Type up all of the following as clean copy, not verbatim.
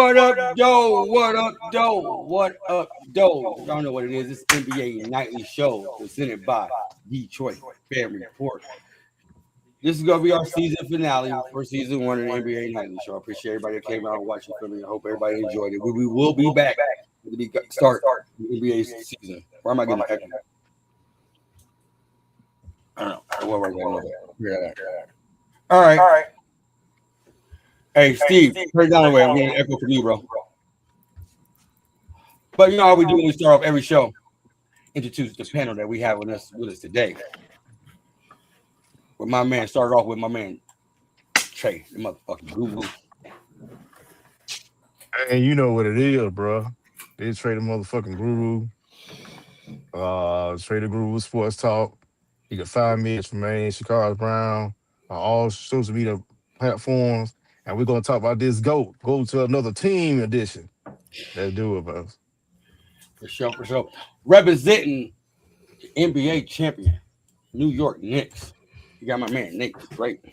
What up, doe? What up, doe? What up, doe? Y'all know what it is. It's NBA Nightly Show presented by Detroit Fan Report. This is going to be our season finale for season one of the NBA Nightly Show. I appreciate everybody that came out and watched it for me. I hope everybody enjoyed it. We will be back at the start of the NBA season. Where am I getting the echo? I don't know. All right. Hey, Steve, turn it down the way. I'm getting an echo from you, bro. But you know how we do when we start off every show? Introduce the panel that we have with us today. With my man, started off with my man, Trey, the motherfucking guru. Hey, you know what it is, bro. It's Trey the motherfucking guru. Trey the Guru Sports Talk. You can find me at Tremaine Chicago Brown on all social media platforms. And we're going to talk about this GOAT. Go to another team edition. Let's do it, bro. For sure. Representing the NBA champion, New York Knicks. You got my man, Nate. Great.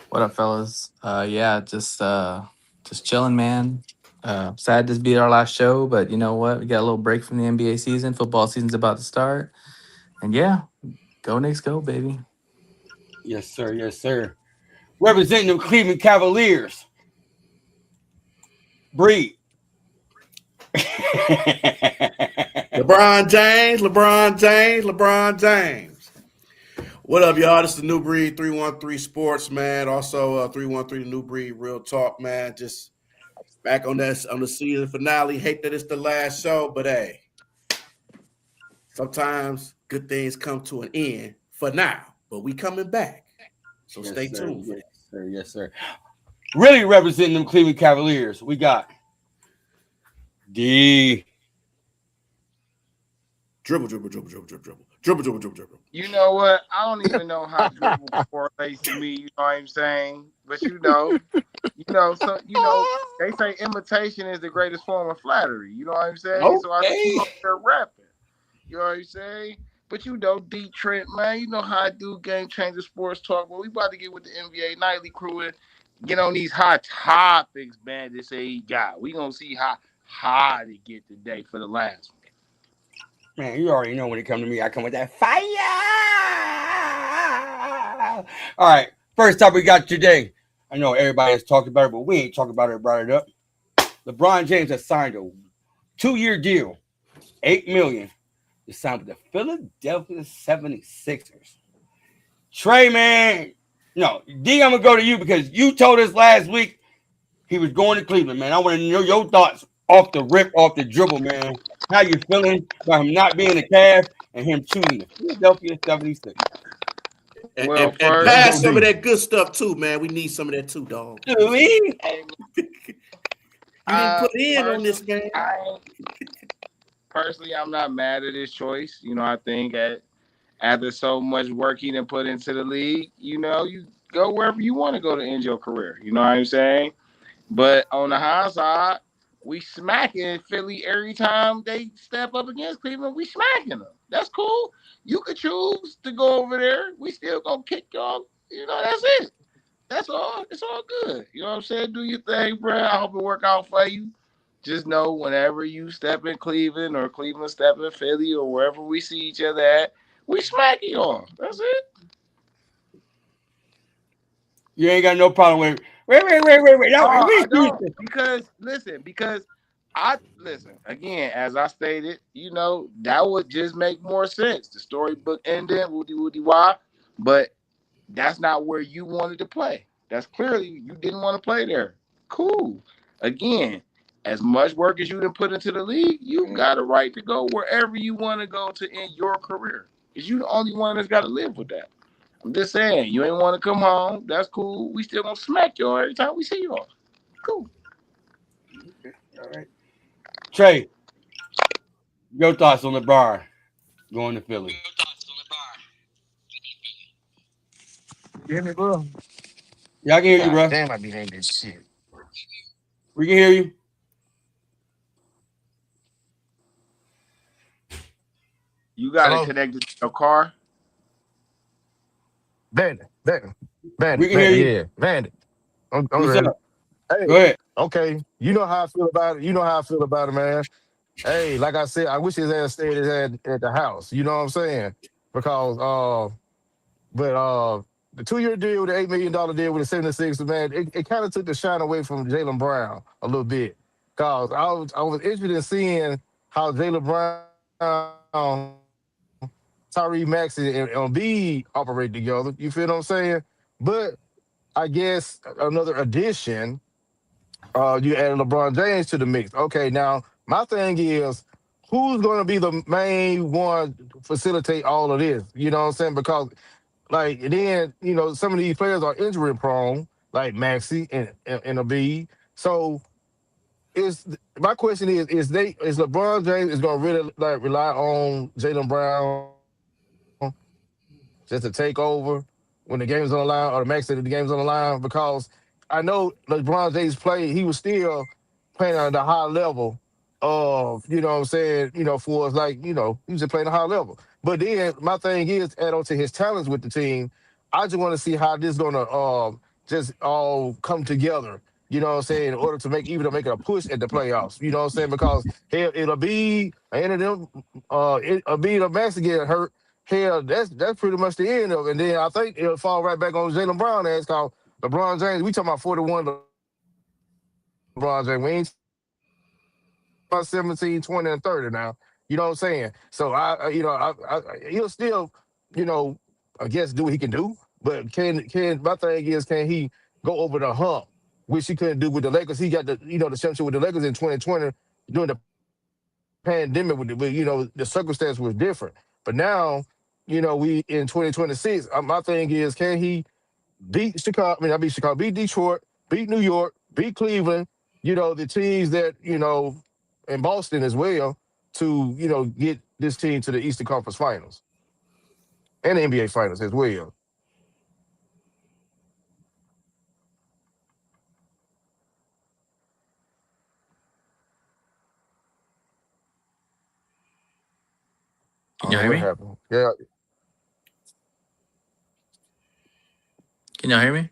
What up, fellas? Just chilling, man. Sad this be our last show, but you know what? We got a little break from the NBA season. Football season's about to start. And yeah, go Knicks, go, baby. Yes, sir. Representing the Cleveland Cavaliers, Breed. LeBron James. What up, y'all? This is the New Breed 313 Sports, man. Also, 313 the New Breed Real Talk, man. Just back on the season finale. Hate that it's the last show, but hey, sometimes good things come to an end for now. But we coming back, so stay tuned. Yes, sir. Really representing them Cleveland Cavaliers, we got D. Dribble. You know what? I don't even know how dribble correlates to me. You know what I'm saying? But they say imitation is the greatest form of flattery. You know what I'm saying? Okay. So I keep up there rapping. You know what I'm saying? But you know, D Trent, man, you know how I do Game Changer Sports Talk. But we about to get with the NBA Nightly crew and get on these hot topics, man. They say he got. We gonna see how hard it get today for the last one. Man, you already know when it comes to me, I come with that fire. All right, first topic we got today. I know everybody has talked about it, but we ain't talked about it. Brought it up. LeBron James has signed a 2-year deal, $8 million. To sign with the Philadelphia 76ers. Trey, man, no, D, I'm gonna go to you because you told us last week he was going to Cleveland, man. I want to know your thoughts off the rip, off the dribble, man. How you feeling about him not being a Cavs and him choosing the Philadelphia 76ers? And pass some of that good stuff too, man. We need some of that too, dog. Do we? You didn't put in on this, man. Personally, I'm not mad at his choice. You know, I think after so much work he done put into the league, you know, you go wherever you want to go to end your career. You know what I'm saying? But on the high side, we smacking Philly every time they step up against Cleveland. We smacking them. That's cool. You could choose to go over there. We still gonna kick y'all. You know, that's it. That's all. It's all good. You know what I'm saying? Do your thing, bro. I hope it work out for you. Just know whenever you step in Cleveland or Cleveland step in Philly or wherever we see each other at, we smack y'all. That's it. You ain't got no problem with it. Wait. I don't. Because again, as I stated, you know, that would just make more sense. The storybook ended, woody why, but that's not where you wanted to play. That's clearly you didn't want to play there. Cool. Again, as much work as you done put into the league, you got a right to go wherever you want to go to end your career. Because you the only one that's got to live with that. I'm just saying, you ain't want to come home. That's cool. We still gonna smack y'all every time we see y'all. Cool. Okay. All right. Trey, your thoughts on LeBron going to Philly? You hear me, bro? Yeah, I can hear you, bro. Damn, I be hating this shit. We can hear you. You got it connected to your car? Bandit. We can hear you. Yeah, Bandit. I'm What's ready. up? Hey, Go ahead. Okay, you know how I feel about it. You know how I feel about it, man. Hey, like I said, I wish his ass stayed at the house. You know what I'm saying? Because but the 2-year deal, the $8 million deal with the 76, man, it kind of took the shine away from Jaylen Brown a little bit. Cause I was interested in seeing how Jaylen Brown, Tyree Maxey, and Embiid operate together. You feel what I'm saying? But I guess another addition, you added LeBron James to the mix. Okay, now my thing is, who's going to be the main one to facilitate all of this? You know what I'm saying? Because like then some of these players are injury prone, like Maxi and Embiid. So is my question is LeBron James is going to really like rely on Jaylen Brown just to take over when the game's on the line, or the Max said the game's on the line? Because I know LeBron James played, he was still playing at a high level of, you know what I'm saying, for us, like, he was just playing a high level. But then my thing is, add on to his talents with the team, I just want to see how this gonna just all come together. You know what I'm saying? In order to make a push at the playoffs. You know what I'm saying? Because hell, it'll be any of them, it'll be the Max to get hurt. Hell, that's pretty much the end of it. And then I think it'll fall right back on Jaylen Brown ass, called LeBron James. We talking about 41 LeBron James. We ain't about 17, 20, and 30 now. You know what I'm saying? So he'll still, you know, I guess do what he can do. But can my thing is, can he go over the hump, which he couldn't do with the Lakers? He got the championship with the Lakers in 2020 during the pandemic, the circumstance was different. But now, we in 2026. My thing is, can he beat Chicago? I mean, I beat Chicago, beat Detroit, beat New York, beat Cleveland. The teams that and Boston as well, to get this team to the Eastern Conference Finals and the NBA Finals as well. I Can don't y'all know hear what me? happened. Yeah, Can y'all hear me?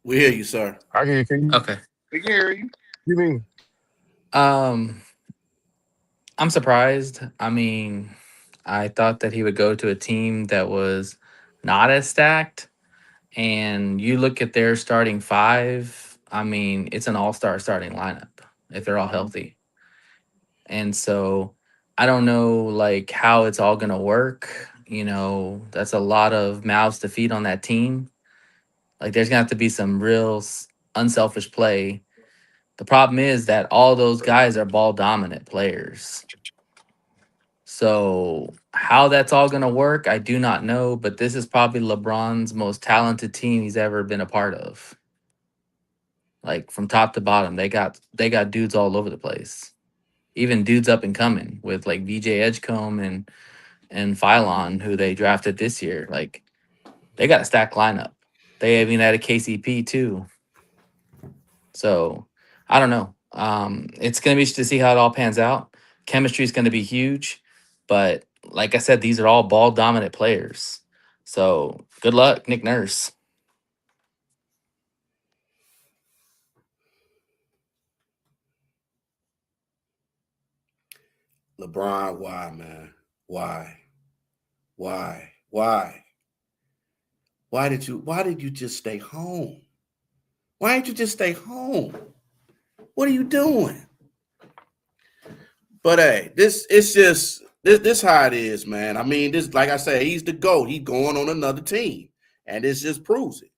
We hear you, sir. I can. Okay. We can hear you. You mean? Um, I'm surprised. I mean, I thought that he would go to a team that was not as stacked. And you look at their starting five, I mean, it's an all-star starting lineup if they're all healthy. And so I don't know like how it's all gonna work. That's a lot of mouths to feed on that team. Like there's gonna have to be some real unselfish play. The problem is that all those guys are ball dominant players. So how that's all gonna work, I do not know. But this is probably LeBron's most talented team he's ever been a part of. Like from top to bottom, they got dudes all over the place. Even dudes up and coming with like VJ Edgecombe and Phylon, who they drafted this year. Like they got a stacked lineup. They even had a KCP too. So I don't know. It's gonna be interesting to see how it all pans out. Chemistry is gonna be huge, but like I said, these are all ball dominant players. So good luck, Nick Nurse. LeBron, why, man? Why? Why? Why? Why did you just stay home? Why didn't you just stay home? What are you doing? But hey, this how it is, man. I mean, this, like I said, he's the GOAT. He's going on another team. And this just proves it.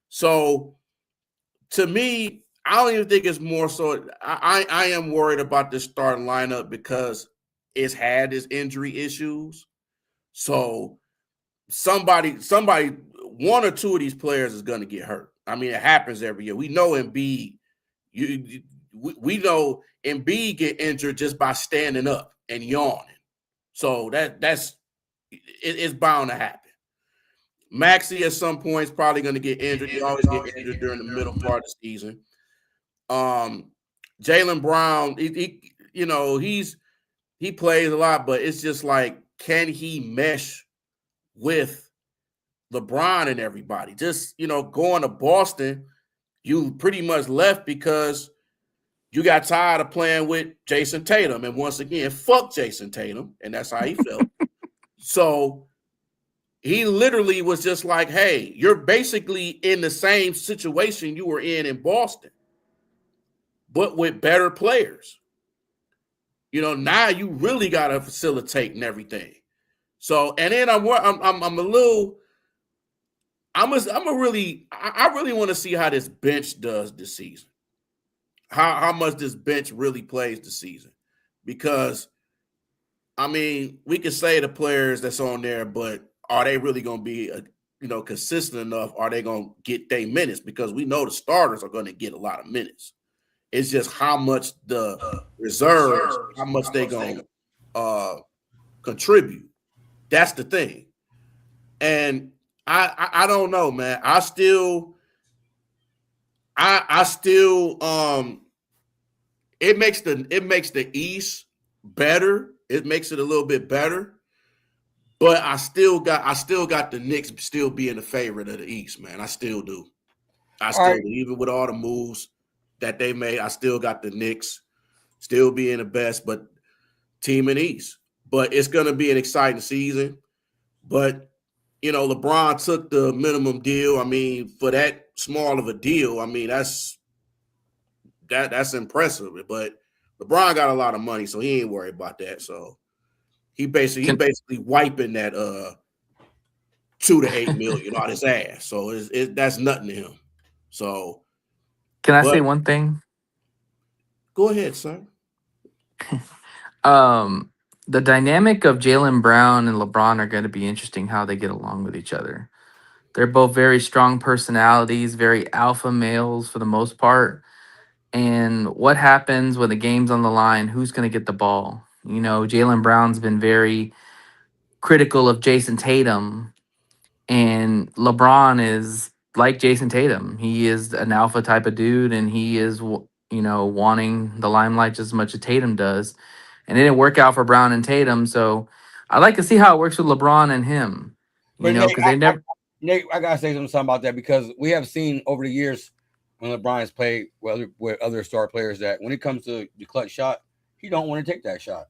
So to me, I don't even think it's more so. I am worried about this starting lineup because it's had its injury issues. So somebody, one or two of these players is going to get hurt. I mean, it happens every year. We know Embiid. We know Embiid get injured just by standing up and yawning. So it's bound to happen. Maxey at some point is probably going to get injured. He always get injured during the middle part of the season. Jaylen Brown, he plays a lot, but it's just like, can he mesh with LeBron and everybody? Just, going to Boston, you pretty much left because you got tired of playing with Jason Tatum. And once again, fuck Jason Tatum. And that's how he felt. So he literally was just like, hey, you're basically in the same situation you were in Boston, but with better players. Now you really got to facilitate and everything. So, and then I really want to see how this bench does this season. How much this bench really plays this season. Because, we can say the players that's on there, but are they really going to be, consistent enough? Are they going to get their minutes? Because we know the starters are going to get a lot of minutes. It's just how much the reserves, how much they going to contribute. That's the thing. And I don't know, man. I still it makes the East better. It makes it a little bit better. But I still got the Knicks still being the favorite of the East, man. I still do. Do. Even with all the moves that they made, I still got the Knicks still being the best, but team in the East. But it's going to be an exciting season. But, LeBron took the minimum deal. For that small of a deal, that's impressive. But LeBron got a lot of money, so he ain't worried about that. So he basically wiping that 2 to 8 million out his ass. So that's nothing to him. So Can I say one thing? Go ahead, sir. The dynamic of Jaylen Brown and LeBron are going to be interesting how they get along with each other. They're both very strong personalities, very alpha males for the most part. And what happens when the game's on the line? Who's going to get the ball? Jaylen Brown's been very critical of Jason Tatum, and LeBron is like Jason Tatum. He is an alpha type of dude, and he is, wanting the limelight just as much as Tatum does. And it didn't work out for Brown and Tatum, so I'd like to see how it works with LeBron and him. But Because they never. Nate, I gotta say something about that because we have seen over the years when LeBron has played with other star players that when it comes to the clutch shot, he don't want to take that shot.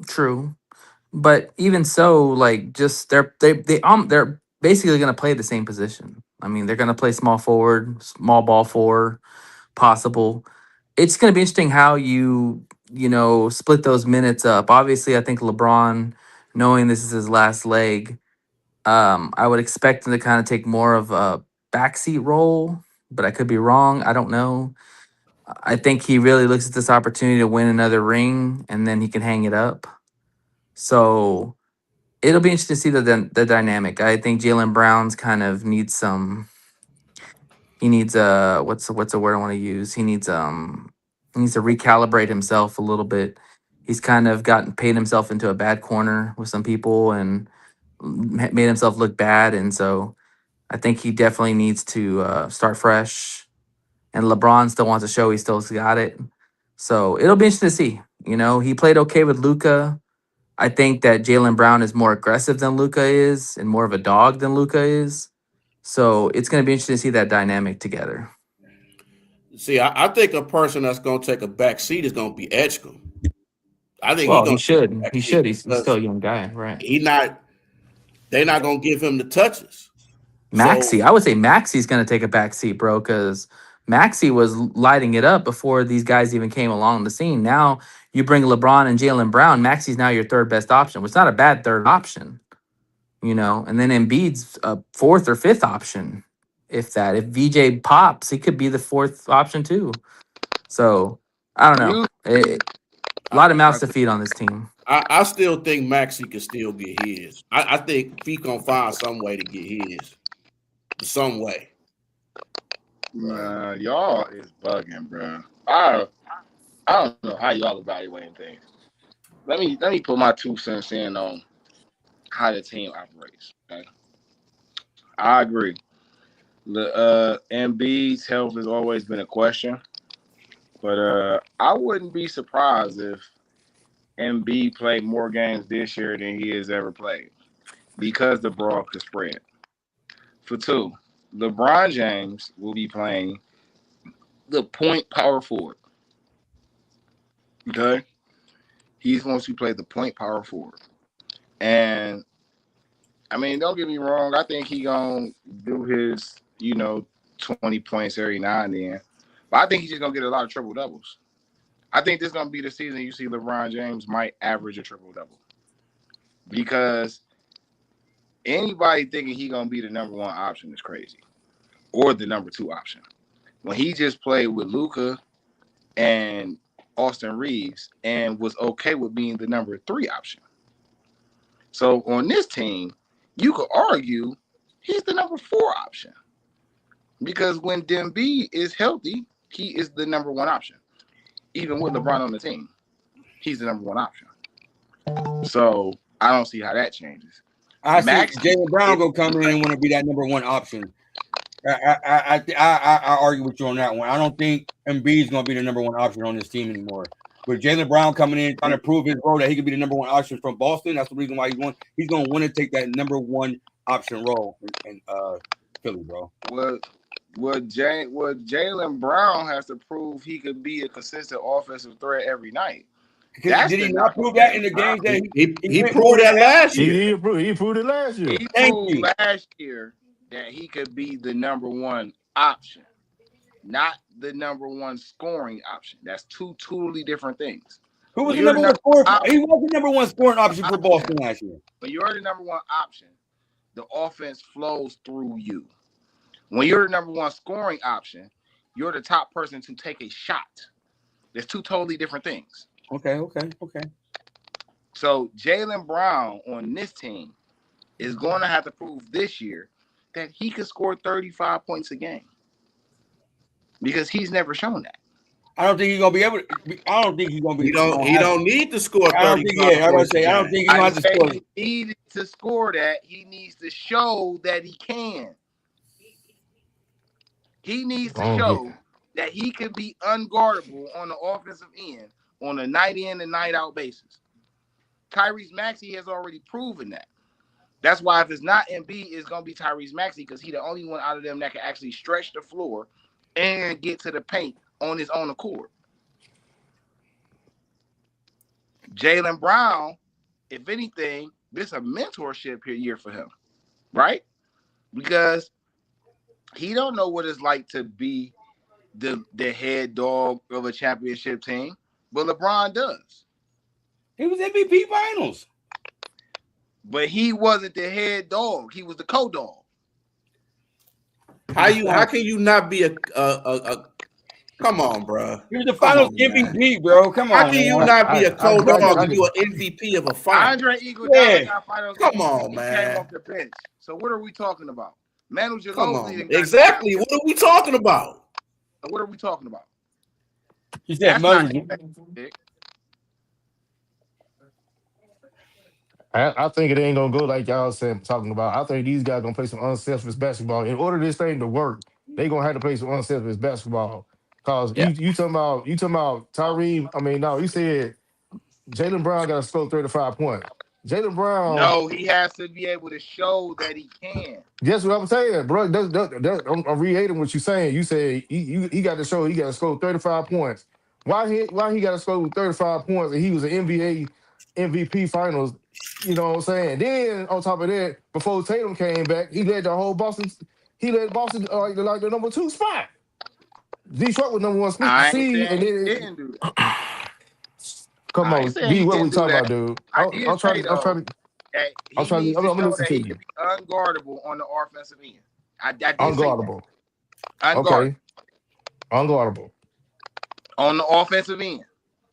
True. But even so, like just they're basically going to play the same position. They're going to play small forward, small ball four, possible. It's going to be interesting how you split those minutes up. Obviously, I think LeBron, knowing this is his last leg, I would expect him to kind of take more of a backseat role, but I could be wrong. I don't know. I think he really looks at this opportunity to win another ring, and then he can hang it up. So it'll be interesting to see the dynamic. I think Jaylen Brown's kind of needs some. He needs what's the word I want to use? He needs to recalibrate himself a little bit. He's kind of paid himself into a bad corner with some people and made himself look bad, and so I think he definitely needs to start fresh. And LeBron still wants to show he still's got it. So it'll be interesting to see. He played okay with Luca. I think that Jaylen Brown is more aggressive than Luca is and more of a dog than Luca is. So it's going to be interesting to see that dynamic together. See, I think a person that's going to take a back seat is going to be Edgecombe. I think he should. He should. He's still a young guy, right? They're not going to give him the touches. Maxey, I would say Maxey's going to take a back seat, bro, because Maxey was lighting it up before these guys even came along the scene. Now you bring LeBron and Jaylen Brown. Maxey's now your third best option, which is not a bad third option, And then Embiid's a fourth or fifth option, if that. If VJ pops, he could be the fourth option too. So I don't know. A lot of mouths to feed on this team. I still think Maxey can still get his. I think he gonna find some way to get his. Some way. Y'all is bugging, bro. I don't know how y'all evaluating things. Let me put my 2 cents in on how the team operates. Okay? I agree. The Embiid's health has always been a question, but I wouldn't be surprised if Embiid played more games this year than he has ever played because the brawl could spread. For 2, LeBron James will be playing the point power forward. Okay, he's going to play the point power forward, and I mean, don't get me wrong. I think he gonna do his 20 points every now and then, but I think he's just gonna get a lot of triple doubles. I think this is gonna be the season you see LeBron James might average a triple double because anybody thinking he gonna be the number one option is crazy, or the number two option. When he just played with Luka and Austin Reeves and was okay with being the number three option. So on this team, you could argue he's the number four option because when Demby is healthy, he is the number one option. Even with LeBron on the team, he's the number one option. So I don't see how that changes. I see Jaylen Brown go come in and want to be that number one option. I argue with you on that one. I don't think Embiid is going to be the number one option on this team anymore. With Jaylen Brown coming in trying to prove his role that he could be the number one option from Boston, that's the reason why he's going to want to take that number one option role in Philly, bro. What Jaylen Brown has to prove he could be a consistent offensive threat every night. Did he not prove that in the games that he proved that last year? He proved it last year. He proved last year that he could be the number one option, not the number one scoring option. That's two totally different things. Who was the number one scoring? He was the number one scoring option for Boston last year. When you're the number one option, the offense flows through you. When you're the number one scoring option, you're the top person to take a shot. There's two totally different things. Okay. So Jaylen Brown on this team is going to have to prove this year that he can score 35 points a game because he's never shown that. I don't think he's gonna be able to. I don't think he's gonna be. He don't need to score 35. I don't think. Yeah, I was say. I don't think he's gonna have to score. He needed to score that. He needs to show that he can. He needs to show that he can be unguardable on the offensive end on a night in and night out basis. Tyrese Maxey has already proven that. That's why if it's not Embiid, it's going to be Tyrese Maxey because he's the only one out of them that can actually stretch the floor and get to the paint on his own accord. Jaylen Brown, if anything, this is a mentorship year for him, right? Because he don't know what it's like to be the head dog of a championship team, but LeBron does. He was MVP Finals. But he wasn't the head dog. He was the co-dog. How can you not be a come on, bro? He was the Finals MVP, bro. Come on. How can you not be a co-dog and you an MVP of a final? Andre Iguodala got Finals. Come on, man. Came off the bench. So what are we talking about? Manu Ginobili. Exactly. What are we talking about? What are we talking about? He said Manu. I think it ain't gonna go like y'all said talking about. I think these guys gonna play some unselfish basketball. In order for this thing to work, they gonna have to play some unselfish basketball. Cause you talking about Tyree. I mean, no, you said Jaylen Brown got to score 35 points. Jaylen Brown. No, he has to be able to show that he can. That's what I'm saying, bro. I'm reiterating what you're saying. You said he got to show he got to score 35 points. Why he got to score 35 points and he was an NBA MVP Finals? You know what I'm saying? Then on top of that, before Tatum came back, he led the whole Boston. He led Boston like the number 2 spot. Detroit was number 1 seed, and then didn't do that. Come on, D, what we talking about, dude? I'm trying to listen to you. Unguardable on the offensive end. I did unguardable. Okay. Unguardable. On the offensive end.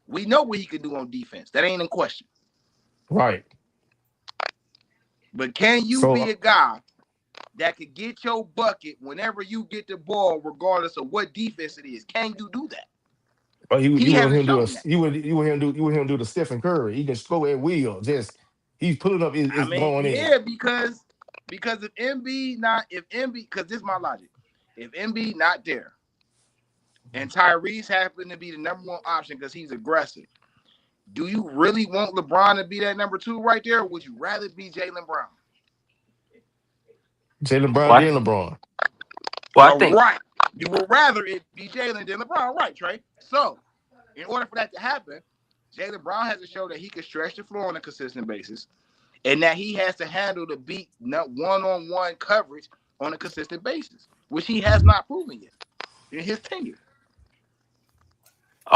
We know what he can do on defense. That ain't in question. Right. But can you be a guy that could get your bucket whenever you get the ball, regardless of what defense it is? Can you do that? But you want him to do the Stephen Curry. He can score at will. Just he's pulling up his going in. Yeah, because if Embiid, because this is my logic. If Embiid not there, and Tyrese happened to be the number 1 option because he's aggressive, do you really want LeBron to be that number 2 right there, or would you rather be Jaylen Brown? Jaylen Brown and LeBron. Well, I think right. You would rather it be Jaylen than LeBron, right, Trey? So, in order for that to happen, Jaylen Brown has to show that he can stretch the floor on a consistent basis, and that he has to handle the beat one-on-one coverage on a consistent basis, which he has not proven yet in his tenure.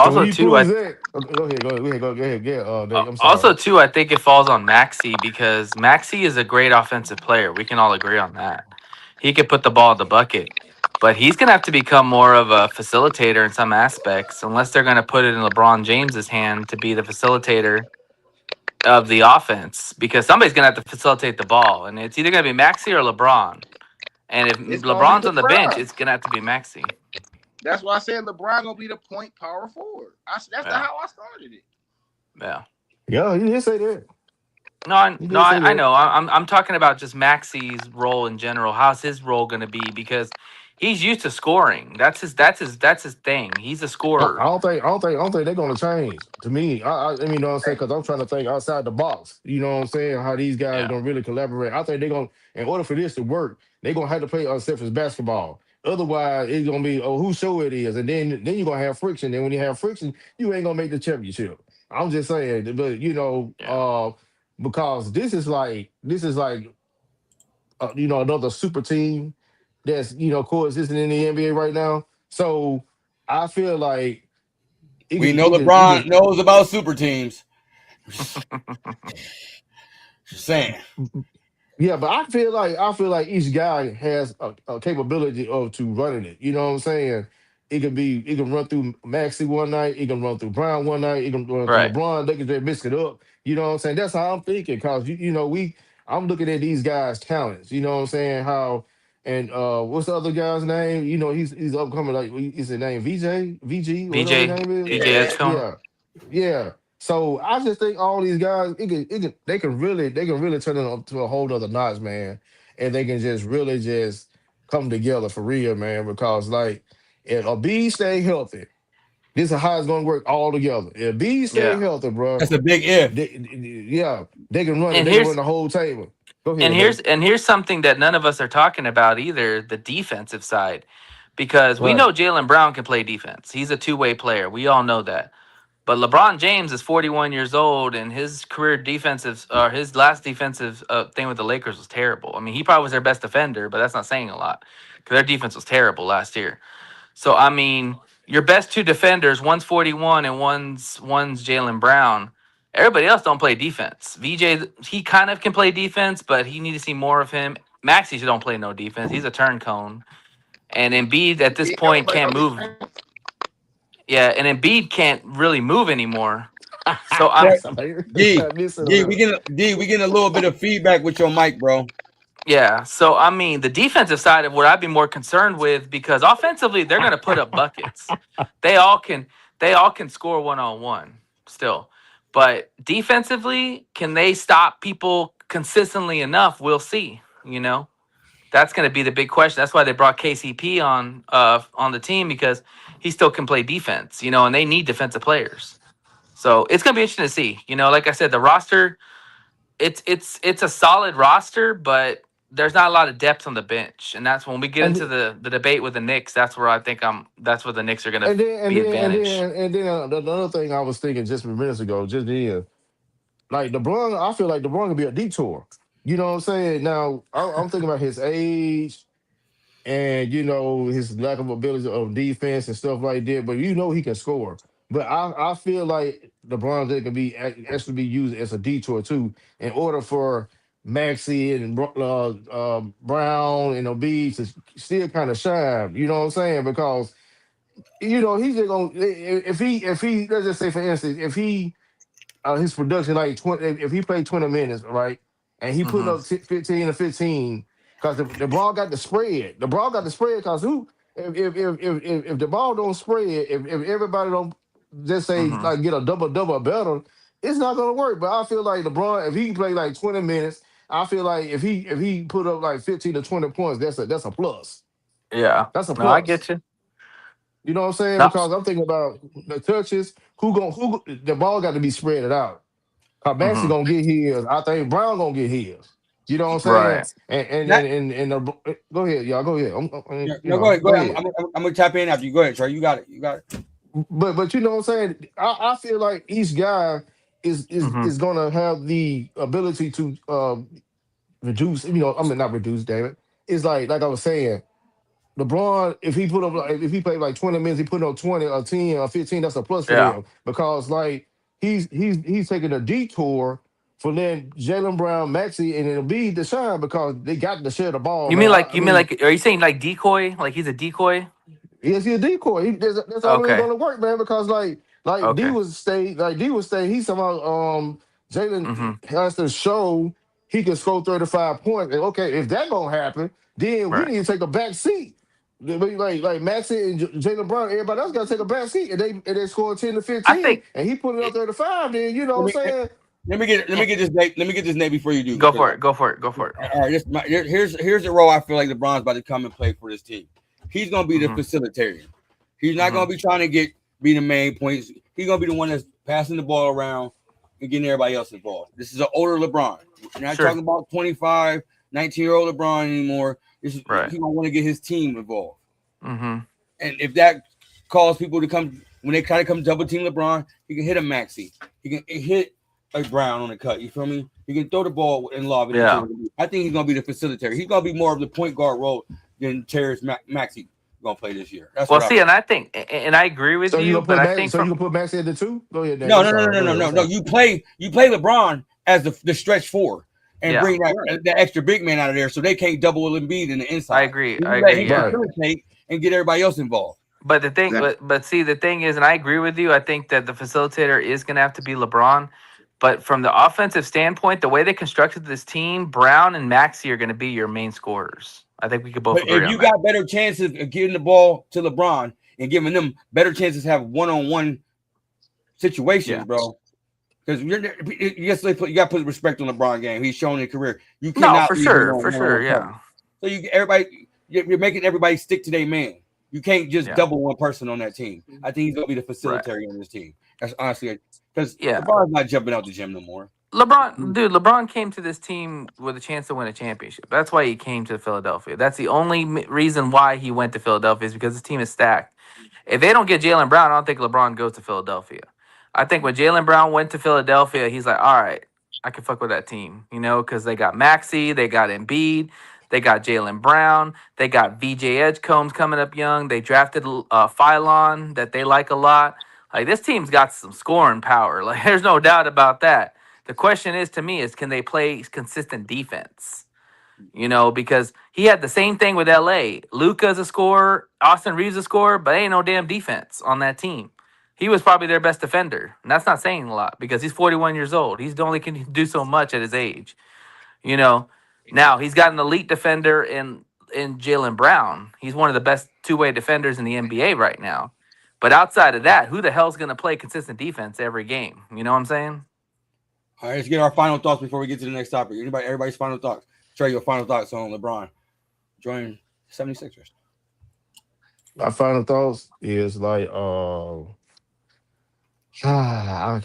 And when Also, he too, I proves that, go ahead. Yeah, Dave, I'm sorry. also too, I think it falls on Maxi because Maxi is a great offensive player. We can all agree on that. He could put the ball in the bucket, but he's gonna have to become more of a facilitator in some aspects, unless they're gonna put it in LeBron James's hand to be the facilitator of the offense. Because somebody's gonna have to facilitate the ball, and it's either gonna be Maxi or LeBron. And if It's gonna be LeBron's on the bench, LeBron. it's gonna have to be Maxi. That's why I said LeBron gonna be the point power forward. That's Yeah, how I started it. yeah. Yeah, he did say that. No, I, He no, did say I that. know. I'm talking about just Maxi's role in general. How's his role going to be? Because he's used to scoring. That's his thing. He's a scorer. I don't think they're gonna change. To me, I mean, you know what I'm saying? Because I'm trying to think outside the box. You know what I'm saying? How these guys Yeah, gonna really collaborate? I think they're gonna, in order for this to work, they're gonna have to play unselfish basketball. Otherwise, it's gonna be whose show it is, and then you're gonna have friction. And when you have friction, you ain't gonna make the championship. I'm just saying, but yeah, because this is like another super team that's coexisting in the NBA right now. So I feel like it We can know it can it LeBron can knows about super teams. Just saying. yeah, but I feel like each guy has a capability of to running it. You know what I'm saying? It can run through Maxi one night, it can run through Brown one night, it can run through right. LeBron, they can just mix it up. You know what I'm saying? That's how I'm thinking, cause I'm looking at these guys' talents, you know what I'm saying? How and what's the other guy's name? He's upcoming, like is his name VG, whatever his VJ name is? VJ Yeah. Edgecombe. Yeah. Yeah. So I just think all these guys, they can really turn it up to a whole nother notch, man. And they can just really just come together for real, man. Because like if a B stay healthy, this is how it's gonna work all together. If B stay Yeah. healthy, bro, That's a big if. yeah, they can run it. And They can run here's the whole table. Go and ahead, here's Dave. and here's something that none of us are talking about either: the defensive side, because we Right. know Jalen Brown can play defense. He's a two-way player. We all know that. But LeBron James is 41 years old, and his career defensive, or his last defensive thing with the Lakers was terrible. I mean, he probably was their best defender, but that's not saying a lot because their defense was terrible last year. So I mean, your best two defenders, one's 41 and one's Jalen Brown. Everybody else don't play defense. VJ, he kind of can play defense, but he need to see more of him. Maxie don't play no defense. He's a turn cone. And Embiid at this He don't point play can't no move. defense. Yeah, and Embiid can't really move anymore. So I'm But Somebody D, got missing D, on we getting a little bit of feedback with your mic, bro. Yeah, so I mean, the defensive side of what I'd be more concerned with because offensively they're going to put up buckets. They all can they all can score one on one still. But defensively, can they stop people consistently enough? We'll see, you know. That's going to be the big question. That's why they brought KCP on the team because he still can play defense, you know, and they need defensive players. So, it's going to be interesting to see. You know, like I said, the roster it's a solid roster, but there's not a lot of depth on the bench, and that's when we get into it. the debate with the Knicks. That's where I think that's where the Knicks are gonna And then and be then and advantaged. then and then another thing I was thinking just minutes ago, just then, like LeBron, I feel like LeBron could be a detour. You know what I'm saying? Now I'm thinking about his age and his lack of ability of defense and stuff like that. But he can score. But I feel like LeBron James can be actually be used as a detour too, in order for Maxi and Brown and Embiid to still kind of shine. You know what I'm saying? Because he's just gonna if he let's just say for instance if he his production like 20 if he played 20 minutes right and he putting Hmm. up 15 or 15 because the ball got the spread because who if the ball don't spread if everybody don't just say Hmm. like get a double better it's not gonna work but I feel like LeBron if he can play like 20 minutes I feel like if he put up like 15 to 20 points that's a plus Yeah. that's a No, I plus. get you. You know what I'm saying? No. Because I'm thinking about the touches. The ball got to be spread out. Maxie Hmm. gonna get his. I think Brown gonna get his. You know what I'm saying? Right. Not, Go ahead, y'all. Go ahead. no, go ahead, go Go ahead. ahead. I'm gonna tap in after you. Go ahead, Trey. You got it. You got it. but you know what I'm saying. I feel like each guy Hmm. is gonna have the ability to reduce. I mean not reduce. Damn it. It's like I was saying. LeBron, if he put up like if he played like 20 minutes, he put up 20 or 10 or 15, that's a plus for Yeah. them. Because like he's taking a detour for letting Jalen Brown, Maxey, and Embiid to shine because they got to share the ball, You man. mean like I mean, are you saying like decoy? Like he's a decoy? yes, he a decoy. That's the only way it's Okay. gonna work, man. Because Okay. D was stay. He's somehow Jalen Hmm. has to show he can score 35 points. And okay, if that gonna happen, then we Right. need to take a back seat. Like Maxey and Jalen Brown, everybody else got to take a back seat, and they score 10 to I 15, think and he put it up it, 35. Then you know Let what me I'm saying? eh, let me get this name before you do. go 'Cause for it. Go for it. Go for it. all right, here's the role I feel like LeBron's about to come and play for this team. He's gonna be the Hmm. facilitator. He's not Hmm. gonna be trying to be the main points. He's gonna be the one that's passing the ball around and getting everybody else involved. This is an older LeBron. We're not Sure. talking about 25, 19-year-old LeBron anymore. Right. He's gonna want to get his team involved. Hmm. And if that calls people to come when they kind of come double team LeBron, he can hit a Maxi. He can hit a Brown on the cut. You feel me? He can throw the ball and lob it Yeah. into. I think he's gonna be the facilitator. He's gonna be more of the point guard role than Terrence Maxi gonna play this year. That's Well, what I see, feel. and I think, and I agree with So you you, gonna but put I Max? think So you from can put Maxey at the two? Go ahead, Dave. No, I'm no, no, sorry. no, Go no, ahead. I'm no, no. sorry. You play LeBron as the stretch four and yeah, bring that extra big man out of there so they can't double Embiid in the I inside. agree. You I let agree. him Yeah. Right. facilitate and get everybody else involved. But the thing, Exactly. but see, the thing is, and I agree with you. I think that the facilitator is going to have to be LeBron. But from the offensive standpoint, the way they constructed this team, Brown and Maxey are going to be your main scorers. I think we could both But agree if on you that. got better chances of getting the ball to LeBron and giving them better chances to have one-on-one situations, Yeah. bro. Because you got to put respect on LeBron game. He's shown in his career. You No, cannot leave him on for sure. one-on-one coverage. Yeah, So you're making everybody stick to their man. You can't just yeah, double one person on that team. I think he's gonna be the right. facilitator on this team. That's honestly because Yeah, LeBron's not jumping out the gym no more. LeBron came to this team with a chance to win a championship. That's why he came to Philadelphia. That's the only reason why he went to Philadelphia is because his team is stacked. If they don't get Jalen Brown, I don't think LeBron goes to Philadelphia. I think when Jalen Brown went to Philadelphia, he's like, all right, I can fuck with that team, because they got Maxey, they got Embiid, they got Jalen Brown, they got VJ Edgecombs coming up young. They drafted Phylon that they like a lot. Like this team's got some scoring power. Like there's no doubt about that. The question is to me is can they play consistent defense? Because he had the same thing with LA. Luca's a scorer, Austin Reeves a scorer, but ain't no damn defense on that team. He was probably their best defender. And that's not saying a lot because he's 41 years old. He's only can do so much at his age. You know. Now he's got an elite defender in Jalen Brown. He's one of the best two-way defenders in the NBA right now. But outside of that, who the hell's gonna play consistent defense every game? You know what I'm saying? All right, let's get our final thoughts before we get to the next topic. Everybody's final thoughts. Trey, your final thoughts on LeBron joining 76ers. My final thoughts is like, how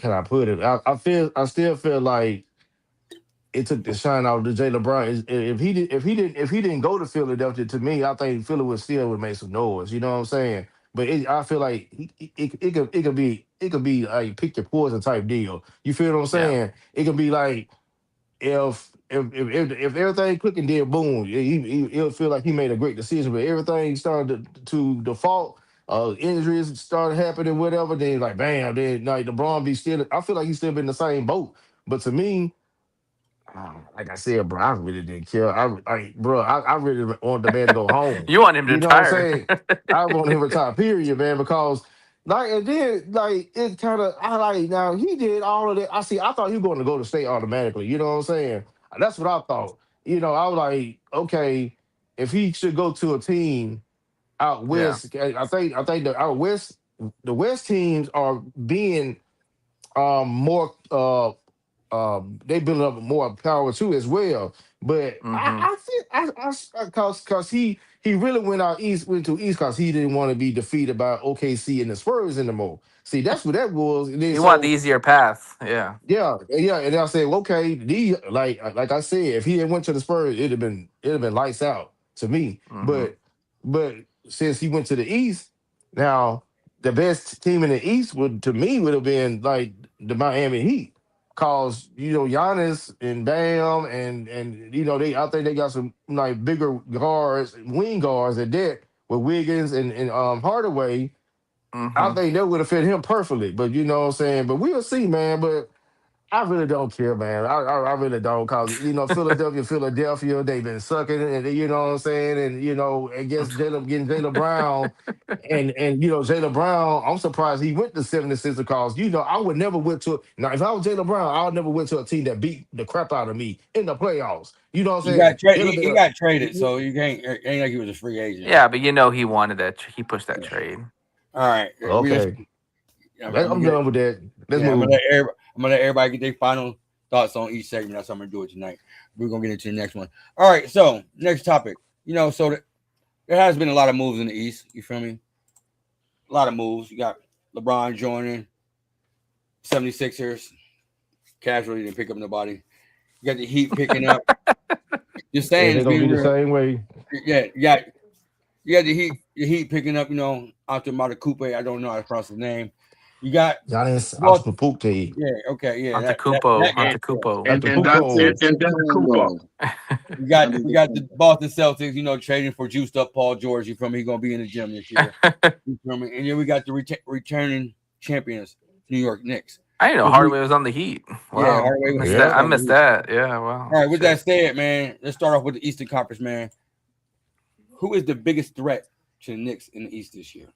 can I put it? I still feel like it took the shine out of Jalen Brown. If he didn't go to Philadelphia, to me, I think Philly would make some noise. You know what I'm saying? But I feel like it could be like pick your poison type deal. You feel what I'm Yeah. saying? It could be like if everything clicking, then boom, he'll feel like he made a great decision. But everything started to default. Injuries started happening, whatever. Then like bam, then like LeBron be still. I feel like he's still been in the same boat. But to me, like I said, bro, I really didn't care. I really want the man to go home. You want him to You know what I'm retire? saying? I want him to retire, period, man, because and then it kind of I like now he did all of that. I thought he was going to go to state automatically. You know what I'm saying? That's what I thought. I was like, okay, if he should go to a team out Yeah. west, I think the out west, the west teams are being more they building up more power too as well. But Mm-hmm. I think because he really went to east because he didn't want to be defeated by OKC and the Spurs anymore. See, that's what that was. And then You want the so easier path. Yeah. yeah, and I said, okay, like I said, if he had went to the Spurs, it'd have been lights out to me. Mm-hmm. But since he went to the East, now the best team in the East would have been like the Miami Heat. Cause Giannis and Bam and I think they got some like bigger guards, wing guards at that with Wiggins and Hardaway. I Hmm. think that would have fit him perfectly. But you know what I'm saying? But we'll see, man. But I really don't care, man. I really don't, cause Philadelphia, they've been sucking, and you know what I'm saying, and against Jaylen Brown, and Jaylen Brown, I'm surprised he went to 76 cause I would never went to now if I was Jaylen Brown, I would never went to a team that beat the crap out of me in the playoffs. You know what I'm He saying? got traded. It'll be He got traded, so you can't. It ain't like he was a free agent. Yeah, but he wanted that. He pushed that trade. All right, we just. okay. I'm gonna I'm get. done with that. Let's Yeah, move. I'm gonna let everybody get their final thoughts on each segment. That's how I'm gonna do it tonight. We're gonna get into the next one. All right, so next topic. There has been a lot of moves in the East. You feel me? A lot of moves. You got LeBron joining 76ers. Casually didn't pick up nobody. You got the Heat picking up. Just Yeah, saying, they're it's gonna be being the real. same way. Yeah, you got the Heat picking up. After Matakupe, I don't know how to pronounce his name. You got Giannis well, Antetokounmpo. yeah, okay, yeah, Antetokounmpo, that And Antetokounmpo. And and Don- and, Antetokounmpo. and Don Cooper. we got the Boston Celtics, trading for juiced up Paul George. You feel me? He's gonna be in the gym this year. You feel me? And then we got the returning champions, New York Knicks. I didn't know With Hardaway was on the Heat. Yeah, Wow, Hardaway was missed Yeah. that. I on the missed Heat. that. Yeah, wow. All right, with Shit. that said, man, let's start off with the Eastern Conference, man. Who is the biggest threat to the Knicks in the East this year?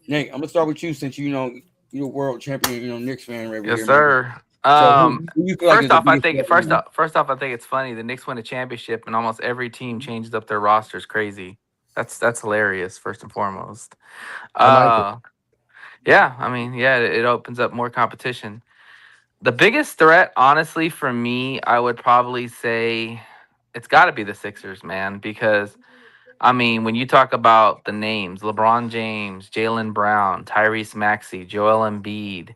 Nate, I'm gonna start with you since you're world champion, Knicks fan right Yes, here, man. sir. So who you feel like is First the off, I biggest think threat right now? first off, I think it's funny. The Knicks win a championship, and almost every team changes up their rosters. Crazy. That's hilarious. First and foremost. I like it. Yeah. I mean, yeah, it opens up more competition. The biggest threat, honestly, for me, I would probably say it's got to be the Sixers, man, because I mean, when you talk about the names, LeBron James, Jalen Brown, Tyrese Maxey, Joel Embiid,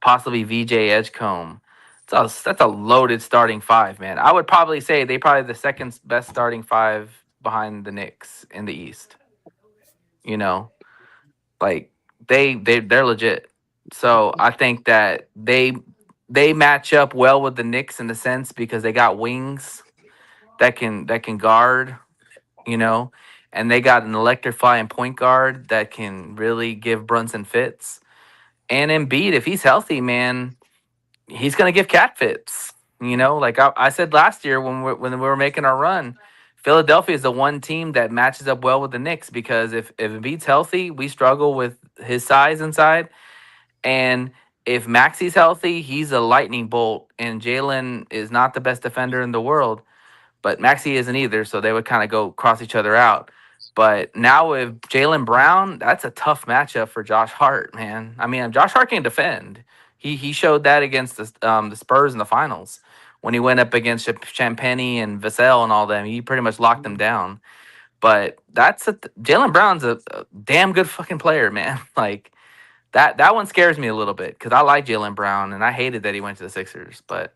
possibly VJ Edgecombe. That's a loaded starting five, man. I would probably say they probably the second best starting five behind the Knicks in the East. You know, like they're legit. So I think that they match up well with the Knicks in the sense because they got wings that can guard, you know, and they got an electrifying point guard that can really give Brunson fits. And Embiid, if he's healthy, man, he's going to give cat fits. You know, like I said last year when we were making our run, Philadelphia is the one team that matches up well with the Knicks because if Embiid's healthy, we struggle with his size inside. And if Maxi's healthy, he's a lightning bolt. And Jalen is not the best defender in the world, but Maxi isn't either. So they would kind of go cross each other out. But now with Jalen Brown, that's a tough matchup for Josh Hart, man. I mean, Josh Hart can defend. He showed that against the Spurs in the finals when he went up against Champagny and Vassell and all them. He pretty much locked them down. But Jalen Brown's a damn good fucking player, man. Like that one scares me a little bit because I like Jalen Brown and I hated that he went to the Sixers. But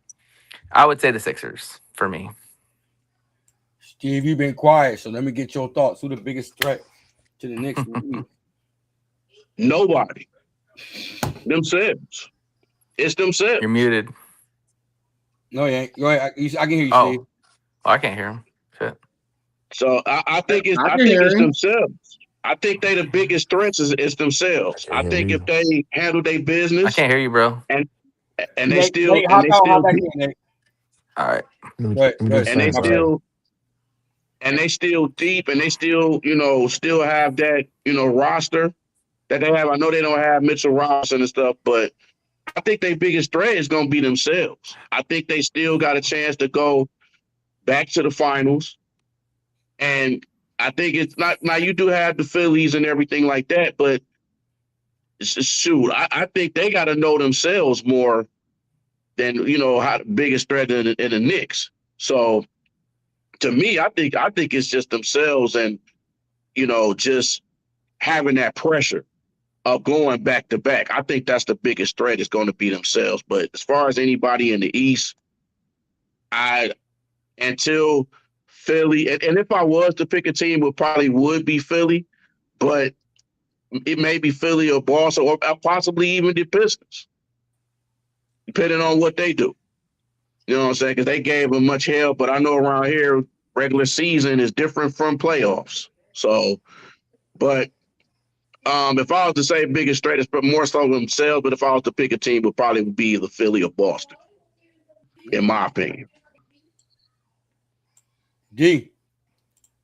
I would say the Sixers for me. Steve, you've been quiet, so let me get your thoughts. Who the biggest threat to the Knicks in the East? Nobody. Themselves. It's themselves. You're muted. No, you ain't. Go ahead. I can hear you, Oh, Steve. I can't hear him. Shit. So I think it's I can hear him. themselves. I think they the biggest threats is themselves. Can't I hear think me. if they handle their I business can't hear you, bro. and they Nate, still Nate, and hop they out, still hop back in, Nate. All right. Let me, Go ahead, let me go do ahead. the and they same My bad. thing. still deep and they still have that roster that they have. I know they don't have Mitchell Robinson and stuff, but I think their biggest threat is going to be themselves. I think they still got a chance to go back to the finals, and I think it's not now. You do have the Phillies and everything like that, but shoot, I think they got to know themselves more than how the biggest threat in the Knicks. So to me, I think it's just themselves and just having that pressure of going back to back. I think that's the biggest threat is going to be themselves. But as far as anybody in the East, I until Philly, and if I was to pick a team, it probably would be Philly. But it may be Philly or Boston or possibly even the Pistons, depending on what they do. You know what I'm saying? Because they gave them much hell, but I know around here, regular season is different from playoffs. So, but if I was to say biggest threat, it's more so themselves, but if I was to pick a team, it would probably be either Philly or Boston, in my opinion. D,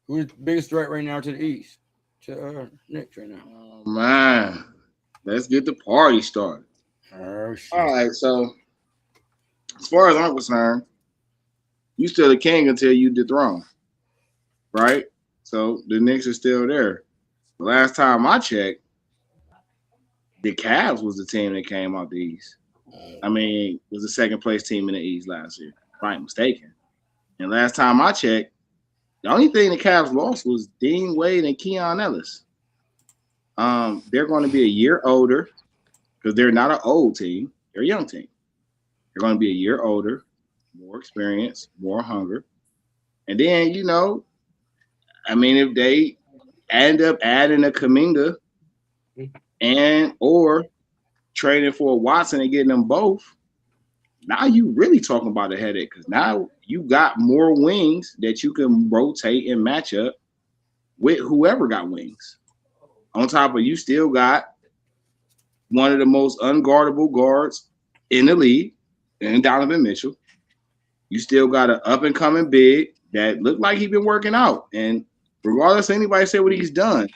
who's the biggest threat right now to the East? To Knicks right now. Oh, man. Let's get the party started. Oh, shit. All right, so as far as I'm concerned, you still the king until you dethrone, right? So the Knicks are still there. The last time I checked, the Cavs was the team that came out the East. I mean, was the second place team in the East last year, if I'm mistaken. And last time I checked, the only thing the Cavs lost was Dean Wade and Keon Ellis. They're going to be a year older because they're not an old team. They're a young team. They're going to be a year older, more experience, more hunger. And then, you know, I mean, if they end up adding a Kuminga and or trading for a Watson and getting them both, now you really talking about a headache because now you got more wings that you can rotate and match up with whoever got wings. On top of you still got one of the most unguardable guards in the league, and Donovan Mitchell. You still got an up-and-coming big that looked like he's been working out. And regardless of anybody say what he's done,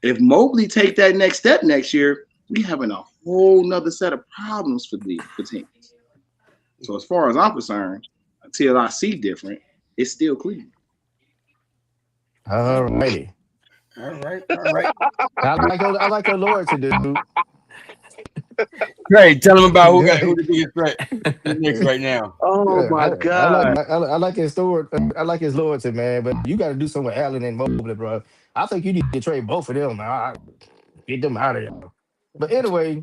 if Mobley take that next step next year, we having a whole nother set of problems for teams. So as far as I'm concerned, until I see different, it's still Cleveland. All righty. All right. I like your loyalty, dude. Great. Tell them about who the biggest threat to the Knicks right now. Oh Yeah, my God! I like his story. I like his loyalty, man. But you got to do something with Allen and Mobley, bro. I think you need to trade both of them, man. Get them out of here. But anyway,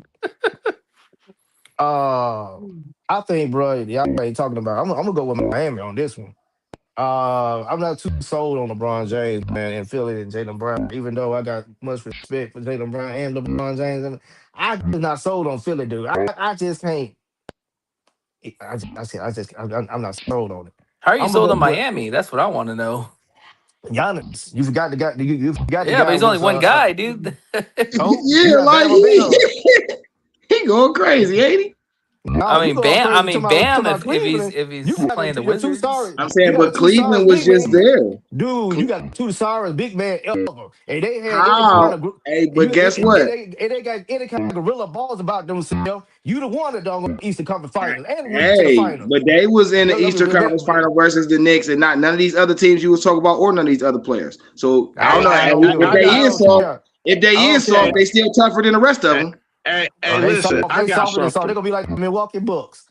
I think, bro, y'all ain't talking about. I'm gonna go with Miami on this one. I'm not too sold on LeBron James, man, and Philly and Jaylen Brown. Even though I got much respect for Jaylen Brown and LeBron James, and I'm just not sold on Philly, dude. I just can't. I'm not sold on it. How are you I'm sold gonna on go with Miami? That's what I want to know. Giannis. You forgot the guy. You forgot the Yeah, guy but he's only was one guy, dude. oh, you Yeah, got like Bam Adebayo. he going crazy, ain't he? No, I you mean, going Bam. crazy I mean, talking Bam. about If he's Cleveland. You got playing the your two Wizards, stars. I'm You saying, got the but two stars Cleveland was big just man. there. Dude, you got two stars big man ever. And they had any kind How? of Hey, but guess what? they got any kind of gorilla balls about themselves. You the one that don't go to the Eastern Conference Finals and went to the Hey, finals. but they was in the I mean, Eastern Conference Final versus the Knicks, and not none of these other teams you was talking about, or none of these other players. So I don't know. If they is soft, they still tougher than the rest of them. Hey, They listen, soft, I they got softer than soft. They're something. gonna be like the Milwaukee Bucks.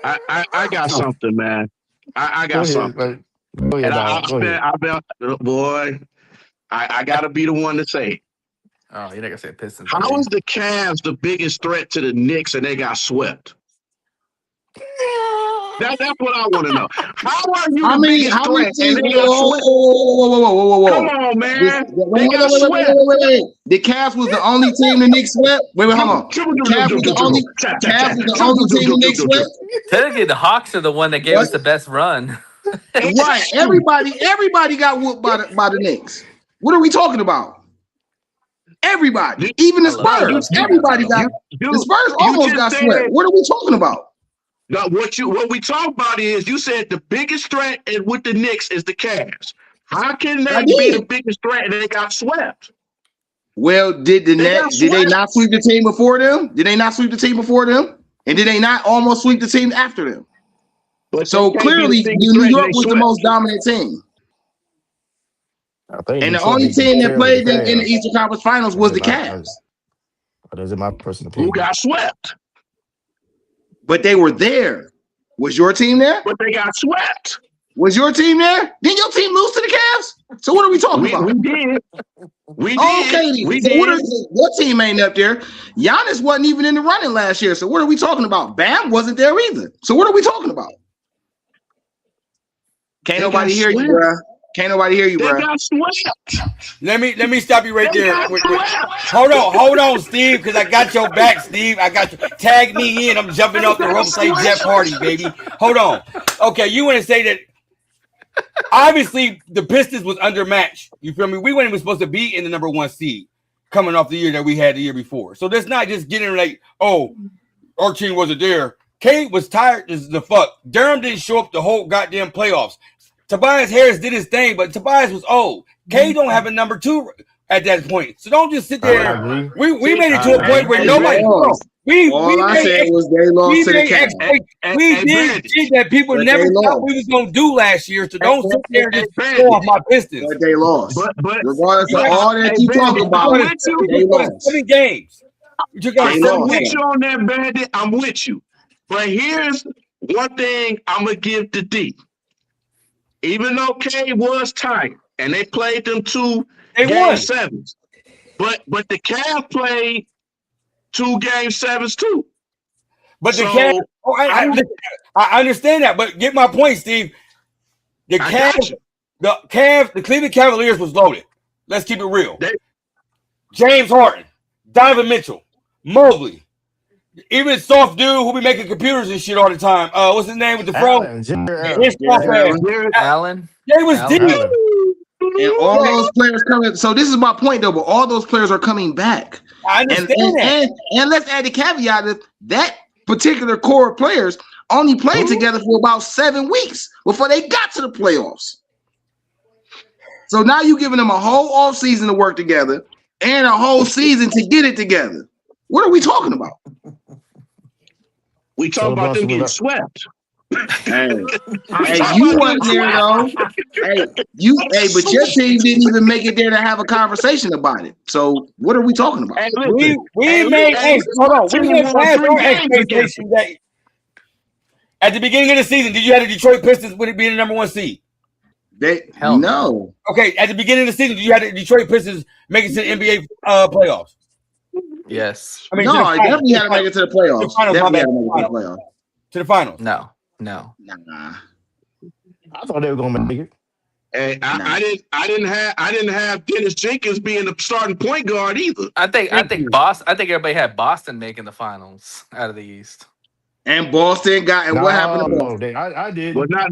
I got something, man. I Go got ahead, something. man. Go ahead, And dog. Go ahead. I've been, boy, I got to be the one to say it. oh, you're not gonna say Pistons. How is the Cavs the biggest threat to the Knicks and they got swept? That's what I want to know. How are you the biggest How many threat and teams? they got swept? Whoa. Come on, man. They got swept. Wait. The Cavs was the only team the Knicks swept. Wait, hold on. The Cavs was the only team the Knicks swept. Technically, the Hawks are the one that gave us the best run. Right. Everybody got whooped by the Knicks. What are we talking about? Everybody, even the Spurs. Everybody got the Spurs almost got swept. What are we talking about? Now, what we talk about is you said the biggest threat with the Knicks is the Cavs. How can they be the biggest threat and they got swept? Well, did they not sweep the team before them? Did they not sweep the team before them? And did they not almost sweep the team after them? But so clearly, New York was the most dominant team. And the only team that played them in the Eastern Conference Finals was the Cavs. Those are my personal opinion. Who got swept? But they were there. Was your team there? But they got swept. Was your team there? Didn't your team lose to the Cavs? So what are we talking about? We did. Okay, what team ain't up there? Giannis wasn't even in the running last year. So what are we talking about? Bam wasn't there either. So what are we talking about? Can't nobody hear you, bro. Can't nobody hear you, They bro. got swept. Let me stop you right They there. got Hold on, Steve, because I got your back, Steve. I got you. Tag me in. I'm jumping off the ropes like Jeff Hardy, baby. Hold on. Okay, you want to say that? Obviously, the Pistons was undermatched. You feel me? We weren't even supposed to be in the number 1 seed coming off the year that we had the year before. So that's not just getting like, oh, our team wasn't there. Kate was tired as the fuck. Durham didn't show up the whole goddamn playoffs. Tobias Harris did his thing, but Tobias was old. K don't have a number 2 at that point. So don't just sit there. I agree. We made it to a point where nobody. All I said was they lost to the Cavs. We did shit that people But never they thought lost. we was gonna do last year. So don't sit there and just throw off my Pistons. But they lost. But Regardless of all that you talk about, they lost. 7 games. You took out They 7 lost. with games. you on that, Bandit. I'm with you. But here's one thing I'm gonna give to D. Even though K was tired and they played them 2 They game won. 7s, but the Cavs played 2 game 7s too. But the So, Cavs, I understand that, but get my point, Steve. The I got Cavs, the Cleveland Cavaliers was loaded. Let's keep it real. They- James Harden, Donovan Mitchell, Mobley, even soft dude who be making computers and shit all the time. What's his name with the fro? Allen, Jared His soft ass. Allen. They was Allen. deep. And all those players coming. So this is my point, though. But all those players are coming back. I And understand that. and let's add the caveat that that particular core of players only played together for about 7 weeks before they got to the playoffs. So now you're giving them a whole offseason to work together and a whole season to get it together. What are we talking about? We talk about them getting swept. Hey, you wasn't there though. But your team didn't even make it there to have a conversation about it. So what are we talking about? Hey, We listen, made hold on. We team didn't won pass 3 our games expectations that at the beginning of the season, did you have the Detroit Pistons with it being the number 1 seed? Hell No. Okay, at the beginning of the season, did you have the Detroit Pistons make it to the NBA playoffs? Yes. I mean, No, to the I finals. definitely had to make it to the playoffs. The finals, Definitely my had to bad. make it to the playoffs. To the finals. No. Nah. I thought they were gonna make it. Hey, I didn't have Dennis Jenkins being the starting point guard either. I think Boston. I think everybody had Boston making the finals out of the East. And Boston got and what happened to Boston? I did. Well, I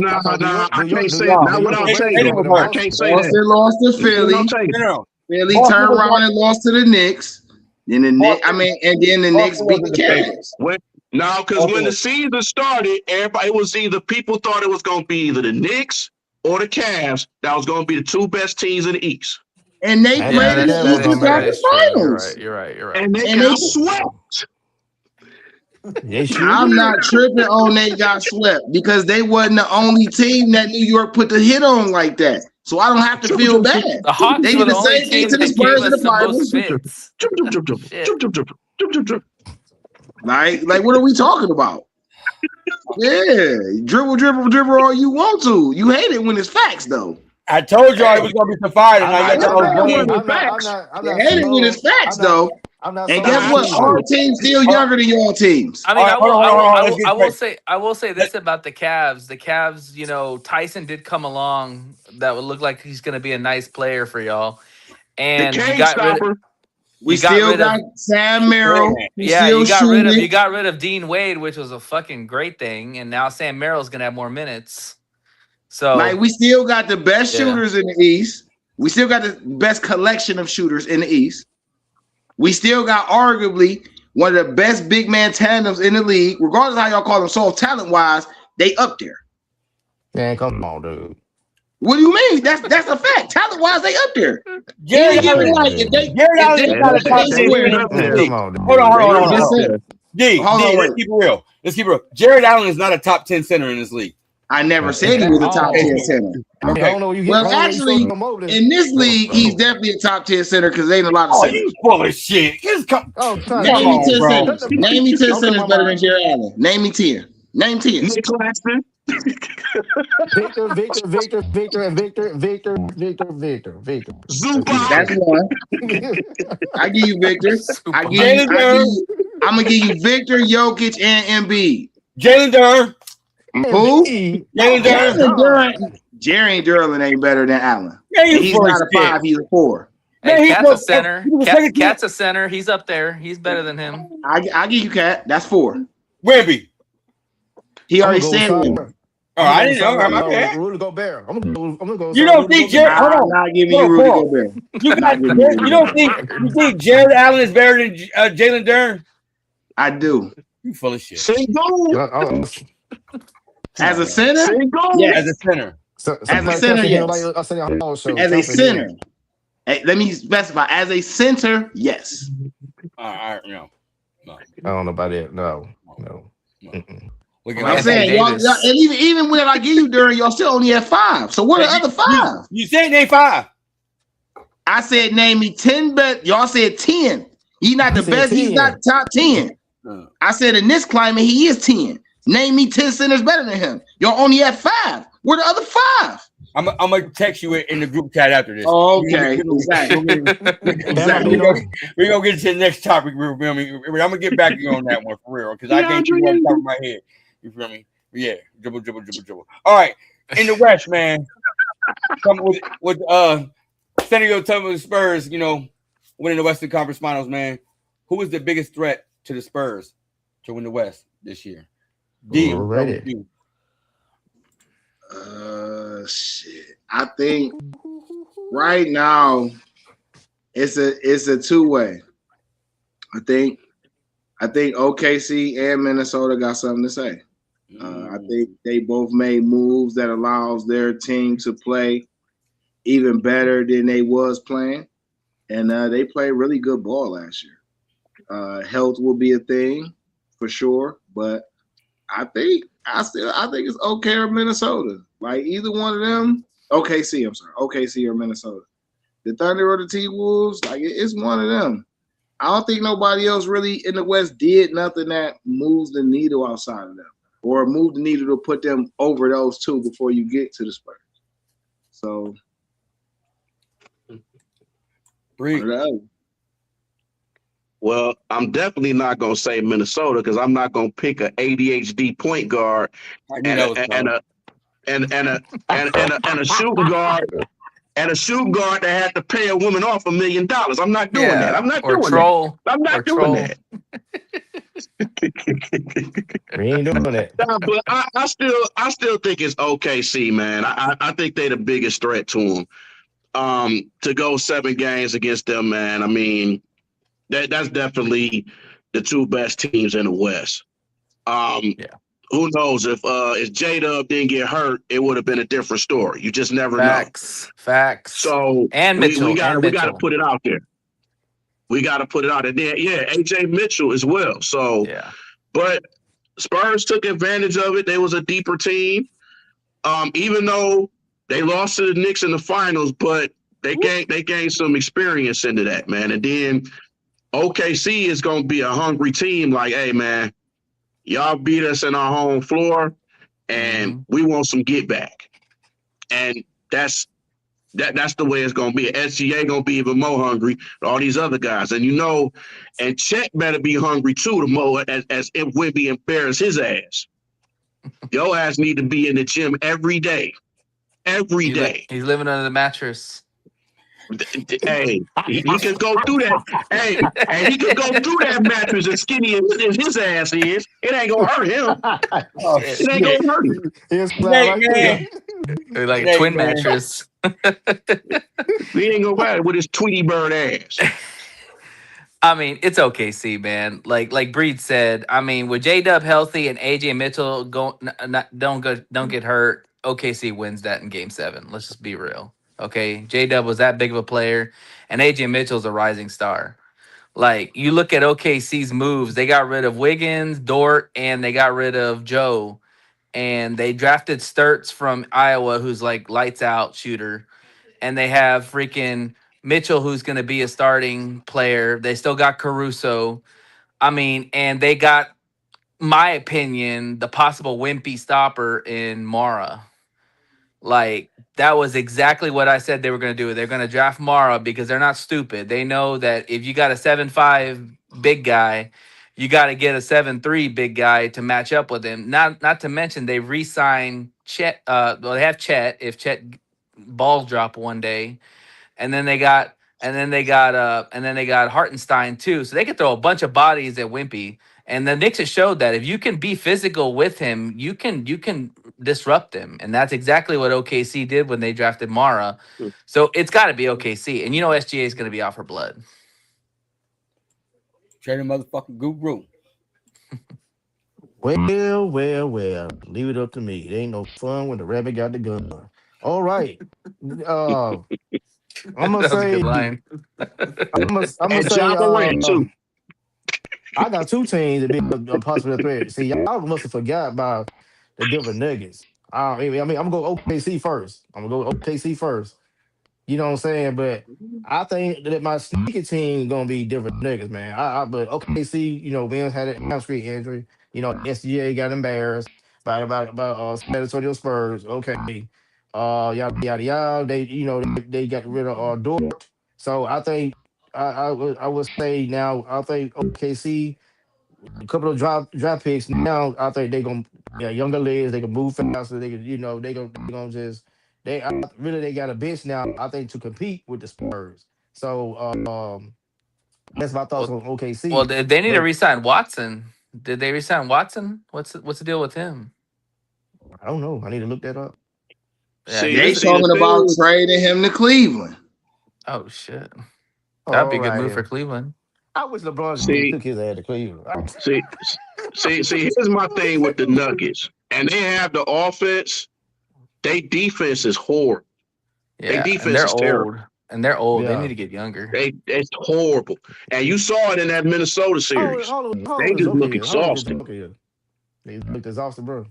can't say York- not without New York- Tatum. New York- I can't say Boston that. lost to Philly. No Tatum. No. Philly Boston turned was around one- and lost to the Knicks. Then the Knicks, and then the Knicks Boston beat the wasn't the favorite. Cavs. No, because when the season started, everybody it was either people thought it was going to be either the Knicks or the Cavs that was going to be the 2 best teams in the East, And they Yeah, played in that the is Eastern true. Conference Finals. You're right. and they And got they- swept. They sure I'm did. not tripping on they got swept because they wasn't the only team that New York put the hit on like that. So I don't have to feel bad. The Hawks They were did the the only same thing team to the that gave Spurs in us the the most finals. fits. Like what are we talking about? Yeah, dribble all you want to. You hate it when it's facts though. I told y'all it was going to be some fire tonight. I'm You hate it when it's facts though. I'm not And so guess what? sure. Our team's still younger than your teams. I mean, Hold on, let's get I will say this about the Cavs. The Cavs, Tyson did come along that would look like he's going to be a nice player for y'all. And The you cage got rid of, stopper. We you got still rid got of- Sam Merrill. We yeah, still you shooting. got rid of Dean Wade, which was a fucking great thing, and now Sam Merrill's going to have more minutes. So Like we still got the best Yeah. shooters in the East. We still got the best collection of shooters in the East. We still got arguably one of the best big man tandems in the league. Regardless of how y'all call them, so talent-wise, they up there. Man, come on, dude. What do you mean? That's a fact. Talent-wise, they up there. Jared Even Allen, like if they Jared Allen is not a top 10 swear- center in Man, the league. come on, dude. Hold on. Just say- D, Hold on, let's wait. keep it real. Let's keep it real. Jared Allen is not a top 10 center in this league. I never said he was a top 10 center. I don't know where you get Well, I don't know where you actually, supposed to come over there. in this league, he's definitely a top 10 center because there ain't a lot of Oh, centers. you full of shit. Just come. Oh, come Name me on, 10 bro. centers. Name me 10 Don't centers come better on. than Jared Allen. Name me 10. Name 10. Nick Claxton. Victor. Zubac. That's one. I give you Victor. I'm gonna give you Victor, Jokic, and Embiid. Jalen Durn. Who? Jalen Durn. Jerry Derlin ain't better than Allen. Man, And you he's full of not a shit. 5, he's a 4. Man, Hey, he's Cat's a full- center. he was a second Cat's a center. He's up there. He's better than him. I give you Cat. That's 4. Wimby. He I'm already gonna go said side. one. Oh, I didn't know. My bad. Rudy Gobert. I'm gonna go. You side don't Rudy think Gobert. Jared? Hold I'm on. not giving Hold you on, Rudy Paul. Gobert. You got. Not giving you Rudy You don't think Jared Allen is better than Jalen Duren? I do. You full of shit. Single. As a center? Single. Yes. As a center. As a center, yes. As a center. Hey, let me specify. As a center, yes. No. I don't know about that. No. I'm saying y'all, and even when I give you Duren, y'all still only at 5. So what are the other 5? You said name 5. I said name me 10, but y'all said 10. He's not the best. 10. He's not top 10. I said in this climate, he is 10. Name me 10 centers better than him. Y'all only at 5. Where the other 5? I'm gonna text you in the group chat after this. Oh, okay. Exactly. We're gonna get to the next topic. I'm gonna get back to you on that one for real because I can't keep on top of my head. You feel me? Yeah, dribble. All right, in the West, man. With San Diego Spurs, winning the Western Conference Finals, man. Who is the biggest threat to the Spurs to win the West this year? Ready. Shit. I think right now it's a two-way. I think OKC and Minnesota got something to say. I think they both made moves that allows their team to play even better than they was playing, and they played really good ball last year. Health will be a thing for sure, but I think it's OK or Minnesota. Like either one of them, OKC or Minnesota. The Thunder or the T-Wolves, like it's one of them. I don't think nobody else really in the West did nothing that moves the needle outside of them or move the needle to put them over those two before you get to the Spurs. So, Well, I'm definitely not going to say Minnesota because I'm not going to pick a ADHD point guard and a shooting guard. And a shooting guard that had to pay a woman off $1 million. I'm not doing that. I'm not doing that. I'm not doing that. We ain't doing that. But I still think it's OKC, man. I think they're the biggest threat to them. To go 7 games against them, man. I mean, that's definitely the 2 best teams in the West. Who knows if J-Dub didn't get hurt, it would have been a different story. You just never know. Facts. So and Mitchell, we got to put it out there. We got to put it out there. Then, AJ Mitchell as well. So, but Spurs took advantage of it. They was a deeper team, even though they lost to the Knicks in the finals, but they gained some experience into that, man. And then OKC is going to be a hungry team. Like, hey, man. Y'all beat us in our home floor, and we want some get back. And that's the way it's gonna be. SGA gonna be even more hungry than all these other guys. And and Chet better be hungry too, as if Wimby embarrass his ass. Your ass need to be in the gym every day. Every day. He's living under the mattress. Hey, he could go through that. Hey, and he could go through that mattress as skinny as his ass is. It ain't gonna hurt him. It ain't gonna hurt him. Like a twin mattress. We ain't gonna ride with his Tweety Bird ass. I mean, it's OKC, man. Like Breed said. I mean, with J-Dub healthy and AJ Mitchell don't get hurt, OKC wins that in Game 7. Let's just be real. Okay, J-Dub was that big of a player, and AJ Mitchell's a rising star. Like, you look at OKC's moves, they got rid of Wiggins, Dort, and they got rid of Joe. And they drafted Sturts from Iowa, who's like lights out shooter. And they have freaking Mitchell, who's going to be a starting player. They still got Caruso. I mean, and they got, my opinion, the possible wimpy stopper in Mara. Like, that was exactly what I said they were going to do. They're going to draft Mara because they're not stupid. They know that if you got a 7'5" big guy, you got to get a 7'3" big guy to match up with him. Not to mention they re-signed Chet. Well, they have Chet. If Chet balls drop one day, and then they got Hartenstein too. So they could throw a bunch of bodies at Wimpy. And the Knicks have showed that if you can be physical with him, you can disrupt him. And that's exactly what OKC did when they drafted Mara. So it's got to be OKC. And SGA is going to be out for blood. Trade a motherfucking guru. Well. Leave it up to me. It ain't no fun when the rabbit got the gun. All right. I'm gonna That was a say. good line. I'm gonna And say. John Morant too. I got two teams that be a possible threat. See, y'all must have forgot about the Denver Nuggets. I mean, I'm gonna go OKC first. I'm gonna go OKC first. You know what I'm saying? But I think that my sneaky team gonna be Denver Nuggets, man. But OKC, Vince had an hamstring injury. SGA got embarrassed by San Antonio Spurs. Okay, yada yada yada. They got rid of Dort. So I think I would say now I think OKC a couple of draft picks now. I think they gonna younger legs. They can move faster. They can they gonna just they got a bench now. I think to compete with the Spurs. So that's my thoughts on OKC. Well, they need to But re-sign Watson. Did they re-sign Watson? What's the deal with him? I don't know. I need to look that up. Yeah, See, They he's. see the talking about thing. trading him to Cleveland. Oh shit, that'd be a All good move right. for Cleveland. I wish LeBron James See, took his ass to Cleveland. see, see. Here's my thing with the Nuggets, and they have the offense. They defense is horrible. They Yeah, and defense they're is terrible. old. They need Yeah. to get younger. It's horrible, and you saw it in that Minnesota series. Hold They on, just look Joker here. Hold on, exhausted. Joker here. They looked exhausted, bro.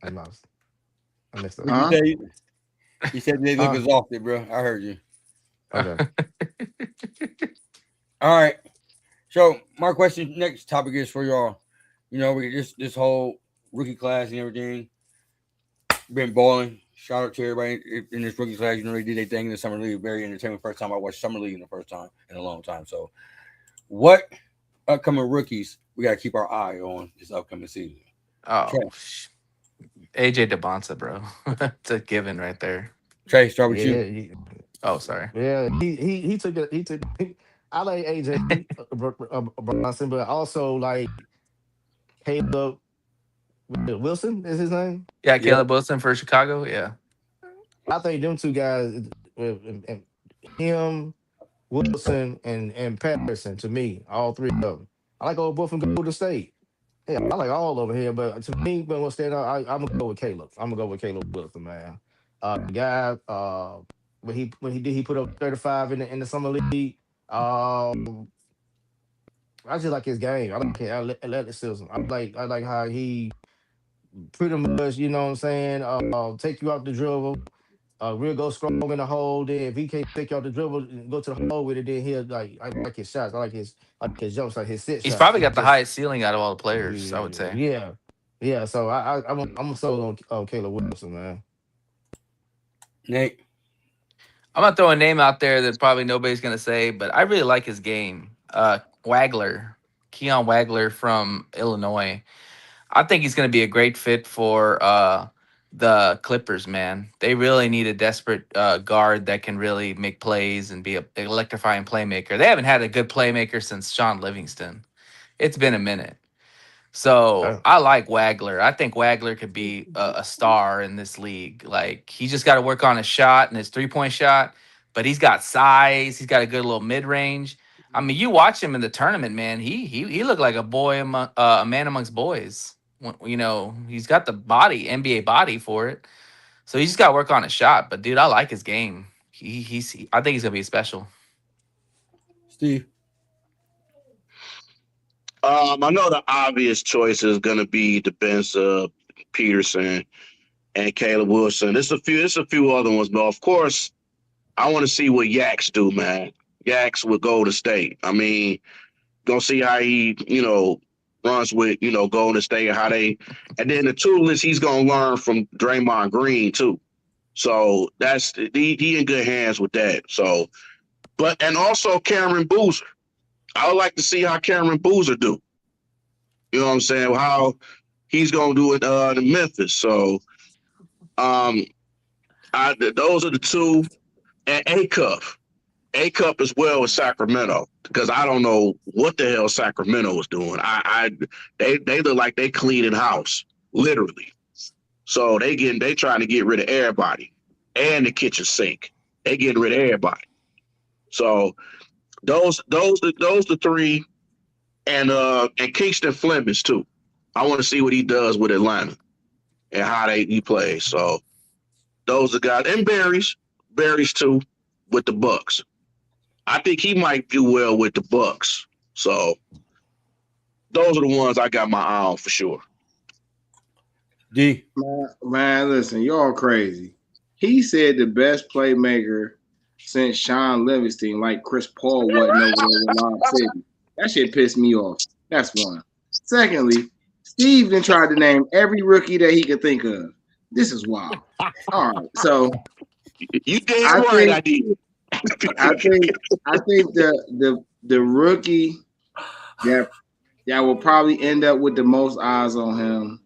I lost. I messed up. What you say? You said they look Uh, exhausted, bro. I heard you. okay. All right. So my question, next topic is for y'all. We this whole rookie class and everything been balling. Shout out to everybody in this rookie class. They did their thing in the summer league. Very entertaining. First time I watched summer league in the first time in a long time. So, what upcoming rookies we got to keep our eye on this upcoming season? Oh, Trey, AJ DeBonsa, bro. It's a given right there. Trey, start with you. Yeah, Oh, sorry. yeah. He took it. He took. I like AJ Bronson, but also like Caleb Wilson is his name. Yeah, Yep. Caleb Wilson for Chicago. Yeah. I think them two guys, him, Wilson, and Patterson, to me, all three of them. I like old boy from Golden State. Yeah, I like all over here, but to me, but what's stand out, I'm gonna go with Caleb. I'm gonna go with Caleb Wilson, man. The guy, he put up 35 in the summer league. I just like his game. I like his athleticism. I like how he pretty much, you know what I'm saying, take you out the dribble. Real go strong in the hole. Then if he can't take you out the dribble and go to the hole with it, then he'll I like his shots. I like his jumps, like his sit He's shots. probably He got the just highest ceiling out of all the players, I would say. yeah. So I'm sold on Caleb Wilson, man. Nate. I'm gonna throw a name out there that probably nobody's gonna say, but I really like his game. Wagler, Keon Wagler from Illinois. I think he's gonna be a great fit for the Clippers, man. They really need a desperate guard that can really make plays and be an electrifying playmaker. They haven't had a good playmaker since Sean Livingston. It's been a minute. So I like Wagler. I think Wagler could be a star in this league. Like, he just got to work on his shot and his 3-point shot, but he's got size. He's got a good little mid range. I mean, you watch him in the tournament, man. He looked like a man amongst boys. He's got the body, NBA body for it. So he just got to work on his shot. But dude, I like his game. I think he's gonna be special. Steve. I know the obvious choice is going to be the Peterson and Caleb Wilson. There's a few other ones, but of course, I want to see what Yaks do, man. Yaks with Golden State. I mean, gonna see how he, runs with, Golden State and and then the tool is he's gonna learn from Draymond Green too. So he in good hands with that. So, and also Cameron Boozer. I would like to see how Cameron Boozer do. You know what I'm saying? How he's gonna do it in Memphis. So those are the two, and A Cup as well as Sacramento, because I don't know what the hell Sacramento was doing. They look like they cleaning house, literally. So they trying to get rid of everybody and the kitchen sink. They getting rid of everybody. So those the three, and Kingston Flemings too. I want to see what he does with Atlanta and how he plays. So those are guys, and Barry's too with the Bucks. I think he might do well with the Bucks. So those are the ones I got my eye on for sure. D. Man, listen, y'all crazy. He said the best playmaker since Sean Livingston, like Chris Paul wasn't over there with Lob City. That shit pissed me off. That's one. Secondly, Steve then tried to name every rookie that he could think of. This is wild. All right, so you damn right I did. I think the rookie that will probably end up with the most eyes on him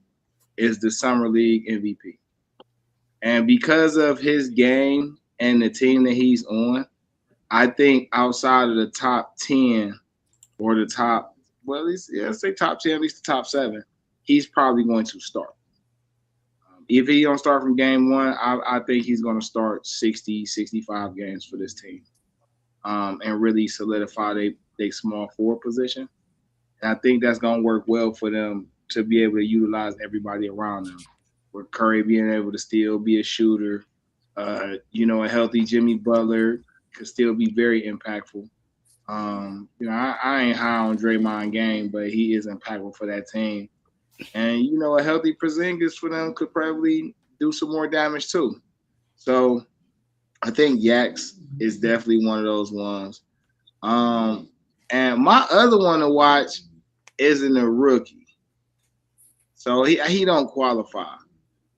is the Summer League MVP. And because of his game and the team that he's on, I think outside of the top 10 or the top, well, at least, let's say top 10, at least the top 7, he's probably going to start. If he don't start from game one, I think he's going to start 60, 65 games for this team and really solidify their small forward position. And I think that's going to work well for them to be able to utilize everybody around them. With Curry being able to still be a shooter, a healthy Jimmy Butler could still be very impactful. I ain't high on Draymond game, but he is impactful for that team. And, a healthy Porzingis for them could probably do some more damage too. So I think Yax is definitely one of those ones. And my other one to watch isn't a rookie. So he don't qualify.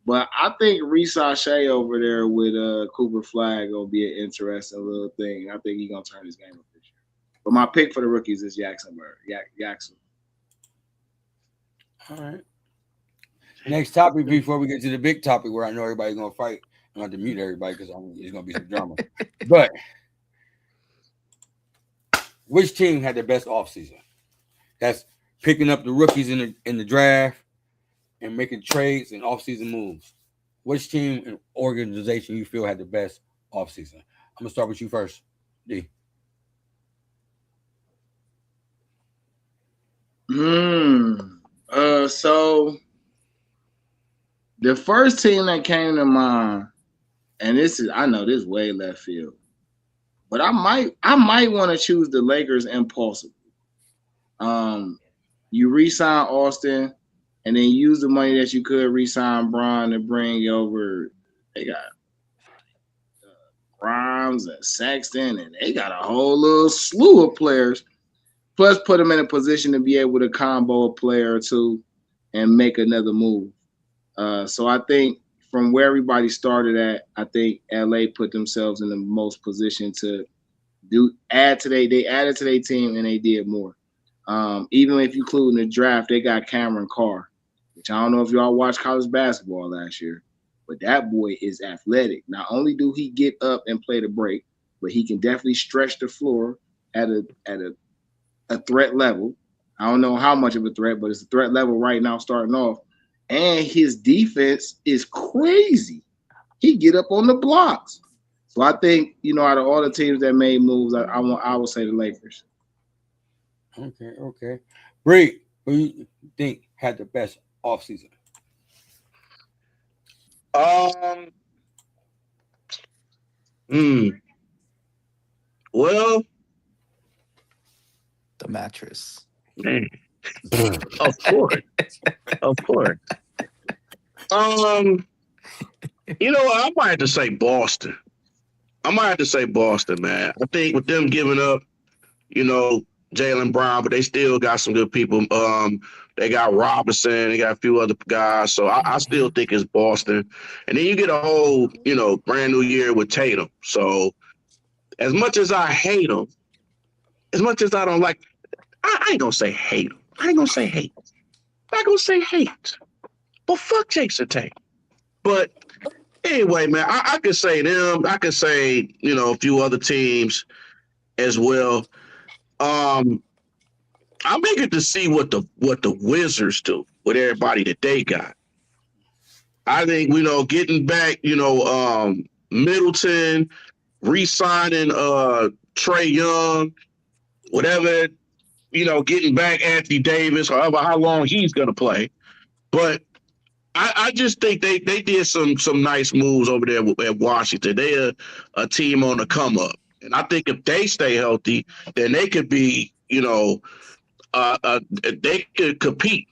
But I think Reece over there with Cooper Flag will be an interesting little thing. I think he's going to turn his game up this year. But my pick for the rookies is Jackson. All right. Next topic before we get to the big topic where I know everybody's going to fight. I'm going to mute everybody because there's going to be some drama. But which team had the best offseason? That's picking up the rookies in the draft and making trades and offseason moves. Which team and organization you feel had the best offseason? I'm going to start with you first, D. So the first team that came to mind, and I know this is way left field, but I might want to choose the Lakers impulsively. You re-sign Austin, and then use the money that you could re-sign Bron to bring over. They got Grimes and Sexton, and they got a whole little slew of players. Plus, put them in a position to be able to combo a player or two and make another move. So I think from where everybody started at, I think LA put themselves in the most position to add to their team, and they did more. Even if you include in the draft, they got Cameron Carr, which I don't know if y'all watched college basketball last year, but that boy is athletic. Not only do he get up and play the break, but he can definitely stretch the floor at a threat level. I don't know how much of a threat, but it's a threat level right now starting off. And his defense is crazy. He get up on the blocks. So I think, out of all the teams that made moves, I would say the Lakers. Okay. Bree, who you think had the best offseason? Well, The mattress. man. Of course. I might have to say Boston. Man. I think with them giving up, Jaylen Brown, but they still got some good people. They got Robinson, they got a few other guys. So I still think it's Boston. And then you get a whole, brand new year with Tatum. So as much as I hate him, as much as I don't like, I ain't gonna say hate him. I'm not gonna say hate. Well, fuck Jason Tatum. But anyway, man, I could say them. I could say, a few other teams as well. I'm eager to see what the Wizards do with everybody that they got. I think, getting back, Middleton, re-signing Trey Young, whatever, getting back Anthony Davis, however how long he's gonna play. But I just think they did some nice moves over there at Washington. They're a team on the come up. And I think if they stay healthy, then they could be, they could compete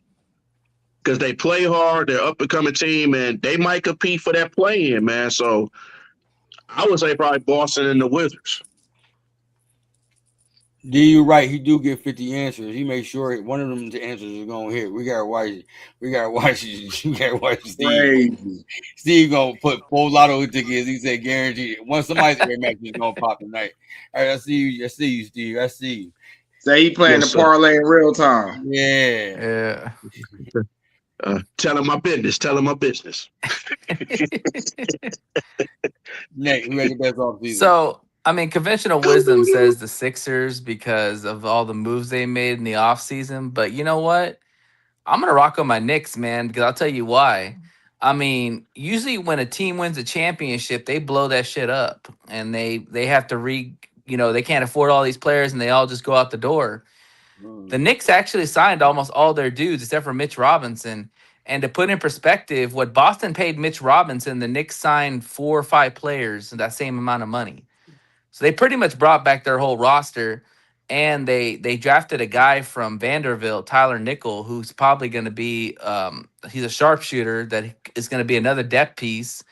because they play hard. They're up and coming team, and they might compete for that play in, man. So I would say probably Boston and the Wizards. D, you right. He do get 50 answers. He made sure one of them answers is gonna hit. We gotta watch. We gotta watch Steve. Crazy. Steve gonna put 4 lotto tickets. He said guaranteed. Once somebody's match is gonna pop tonight. All right, I see you, Steve. I see you. Say he playing the parlay in real time. Yeah. Tell him my business. Tell him my business. Nate, who had the best offseason? So, I mean, conventional wisdom says the Sixers because of all the moves they made in the offseason. But you know what? I'm going to rock on my Knicks, man, because I'll tell you why. I mean, usually when a team wins a championship, they blow that shit up. And they have to they can't afford all these players and they all just go out the door. The Knicks actually signed almost all their dudes except for Mitch Robinson. And to put in perspective, what Boston paid Mitch Robinson, the Knicks signed 4 or 5 players that same amount of money. So they pretty much brought back their whole roster. And they drafted a guy from Vanderbilt, Tyler Nickel, who's probably going to be he's a sharpshooter that is going to be another depth piece.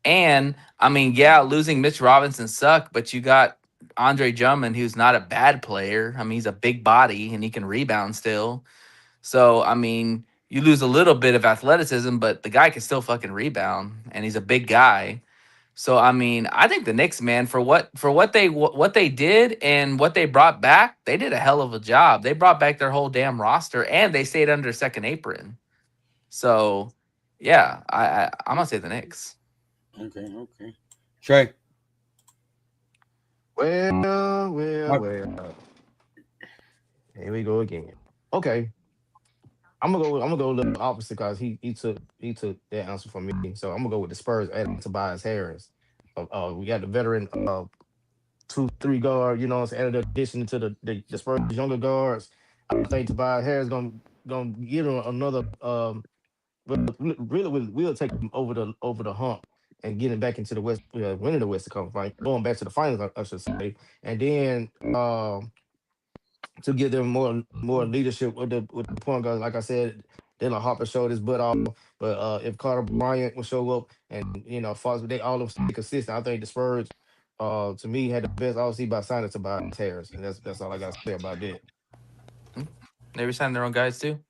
And, I mean, yeah, losing Mitch Robinson sucked, but you got Andre Drummond, who's not a bad player. I mean, he's a big body and he can rebound still. So, I mean, you lose a little bit of athleticism, but the guy can still fucking rebound and he's a big guy. So, I mean, I think the Knicks, man, for what they did and what they brought back, they did a hell of a job. They brought back their whole damn roster and they stayed under second apron. So, yeah, I'm gonna say the Knicks. Okay. Trey. Well. Here we go again. Okay. I'm gonna go a little opposite because he took that answer from me. So I'm gonna go with the Spurs adding Tobias Harris. We got the veteran 2-3 guard, added addition to the Spurs younger guards. I think Tobias Harris gonna give him another we'll take him over the hump and getting back into the West, winning the Western Conference Finals, going back to the finals, I should say, and then to give them more leadership with the point guards. Like I said, Dylan Harper showed his butt off, but if Carter Bryant will show up and Fox, they all of them stay consistent. I think the Spurs, to me, had the best offseason by signing Tobias Harris, and that's all I got to say about that. They re-signed their own guys too.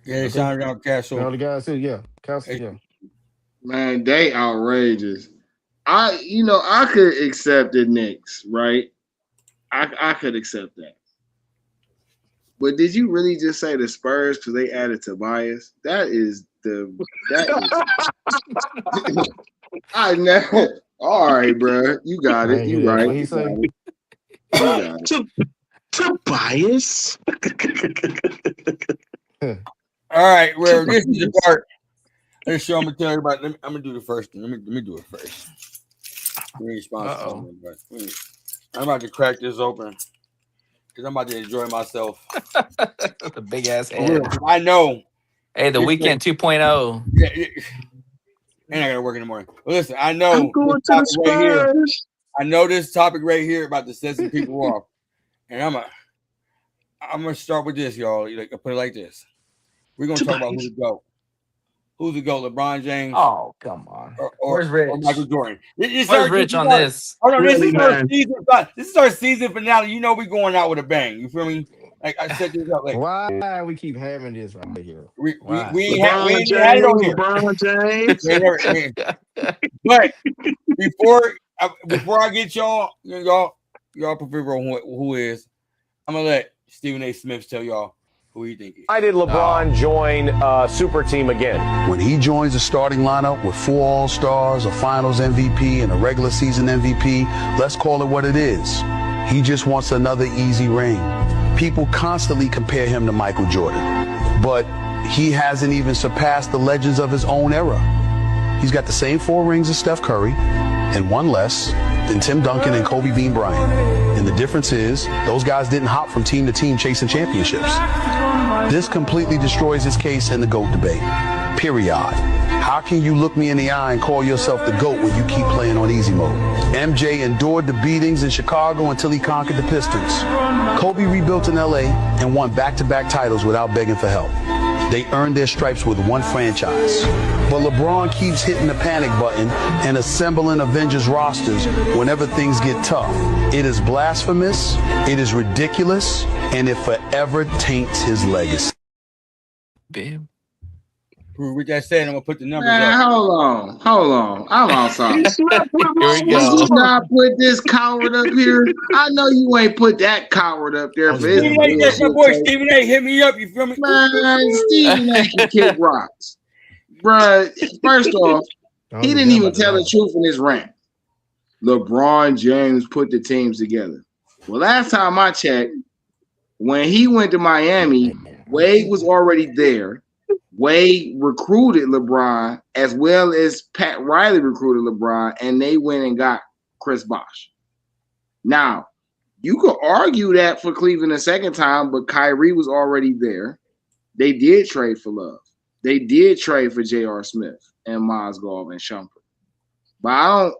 Yeah, they signed out Castle. All the guys too, yeah. Castle, yeah. Man, they outrageous. I could accept the Knicks, right? I could accept that. But did you really just say the Spurs because they added Tobias? I know. All right, bro. You got it. You right. What he say? Tobias. All right, well, this is the part. Let's show. I'm gonna tell everybody. I'm gonna do the first thing. Let me do it first. I'm about to crack this open because I'm about to enjoy myself. The big ass head. I know. Hey, the weekend 2.0. Yeah, and I gotta work in the morning. Well, listen, I know. I'm going to the Spurs. Right here, I know this topic right here about to set some people off, and I'm gonna start with this, y'all. I put it like this. We're gonna talk about who's the GOAT. Who's the GOAT? LeBron James? Oh, come on. Where's Rich? Or Michael Jordan? Where's Rich on this? Hold on, this is our season finale. We going out with a bang. You feel me? Like I set this up. Like, why we keep having this right here? We ain't had it on here. LeBron James. But before I get y'all prefer who is, I'm gonna let Stephen A. Smith tell y'all Who you think? Why did LeBron join Super Team again? When he joins the starting lineup with 4 All-Stars, a Finals MVP, and a regular season MVP, let's call it what it is. He just wants another easy ring. People constantly compare him to Michael Jordan, but he hasn't even surpassed the legends of his own era. He's got the same 4 rings as Steph Curry and 1 less than Tim Duncan and Kobe Bean Bryant. And the difference is those guys didn't hop from team to team chasing championships. This completely destroys his case in the GOAT debate. Period. How can you look me in the eye and call yourself the GOAT when you keep playing on easy mode? MJ endured the beatings in Chicago until he conquered the Pistons. Kobe rebuilt in LA and won back-to-back titles without begging for help. They earned their stripes with 1 franchise. But LeBron keeps hitting the panic button and assembling Avengers rosters whenever things get tough. It is blasphemous, it is ridiculous, and it forever taints his legacy. Bam. With that said, I'm gonna put the numbers Man, up. hold on. I'm outside. Here we Did go. you not put this coward up here? I know you ain't put that coward up there for his Stephen A, that's my boy bullshit. Stephen A. Hit me up, you feel me? Man, Stephen A can kick rocks. Bruh, first off, he didn't even tell the truth in his rant. LeBron James put the teams together. Well, last time I checked, when he went to Miami, Wade was already there. Wade recruited LeBron as well as Pat Riley recruited LeBron, and they went and got Chris Bosh. Now, you could argue that for Cleveland a second time, but Kyrie was already there. They did trade for Love. They did trade for J.R. Smith and Mozgov and Shumpert. But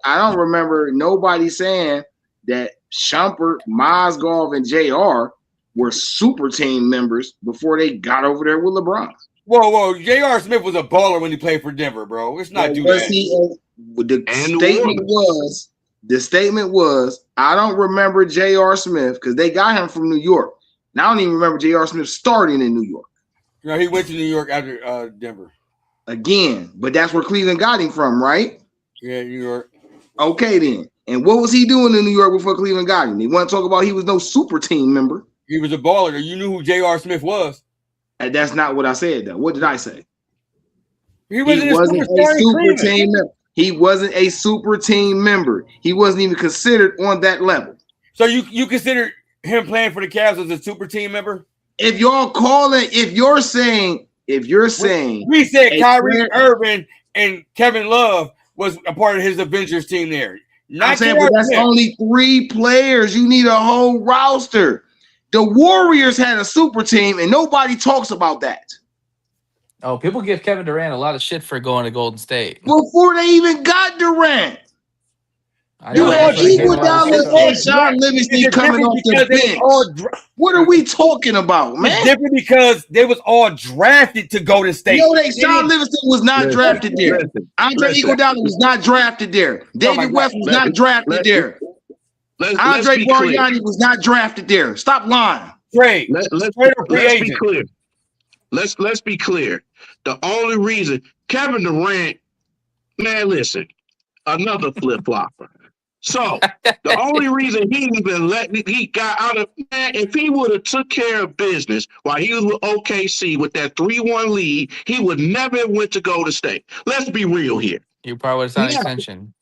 I don't remember nobody saying that Shumpert, Mozgov, and J.R. were super team members before they got over there with LeBron. Whoa, J.R. Smith was a baller when he played for Denver, bro. Let's not do that. The statement was, I don't remember J.R. Smith because they got him from New York. Now I don't even remember J.R. Smith starting in New York. No, he went to New York after Denver. Again, but that's where Cleveland got him from, right? Yeah, New York. Okay, then. And what was he doing in New York before Cleveland got him? They want to talk about he was no super team member. He was a baller. You knew who J.R. Smith was. And that's not what I said, though. What did I say? He wasn't a super team member. He wasn't a super team member. He wasn't even considered on that level. So you consider him playing for the Cavs as a super team member? If you're saying, we said Kyrie Irving and Kevin Love was a part of his Avengers team there. I'm saying, but that's only 3 players. You need a whole roster. The Warriors had a super team, and nobody talks about that. Oh, people give Kevin Durant a lot of shit for going to Golden State. Before they even got Durant. You had Iguodala and Sean Livingston coming off the bench. What are we talking about, man? It's different because they was all drafted to go to State. Sean Livingston was not drafted there. Andre Iguodala was not drafted there. David West was not drafted there. Andre Bargnani was not drafted there. Stop lying. Let's be clear. Let's be clear. The only reason Kevin Durant, man, listen, another flip flopper. So the only reason he got out of, man, if he would have took care of business while he was with OKC with that 3-1 lead, he would never have went to Golden State. Let's be real here. You probably would have signed an extension.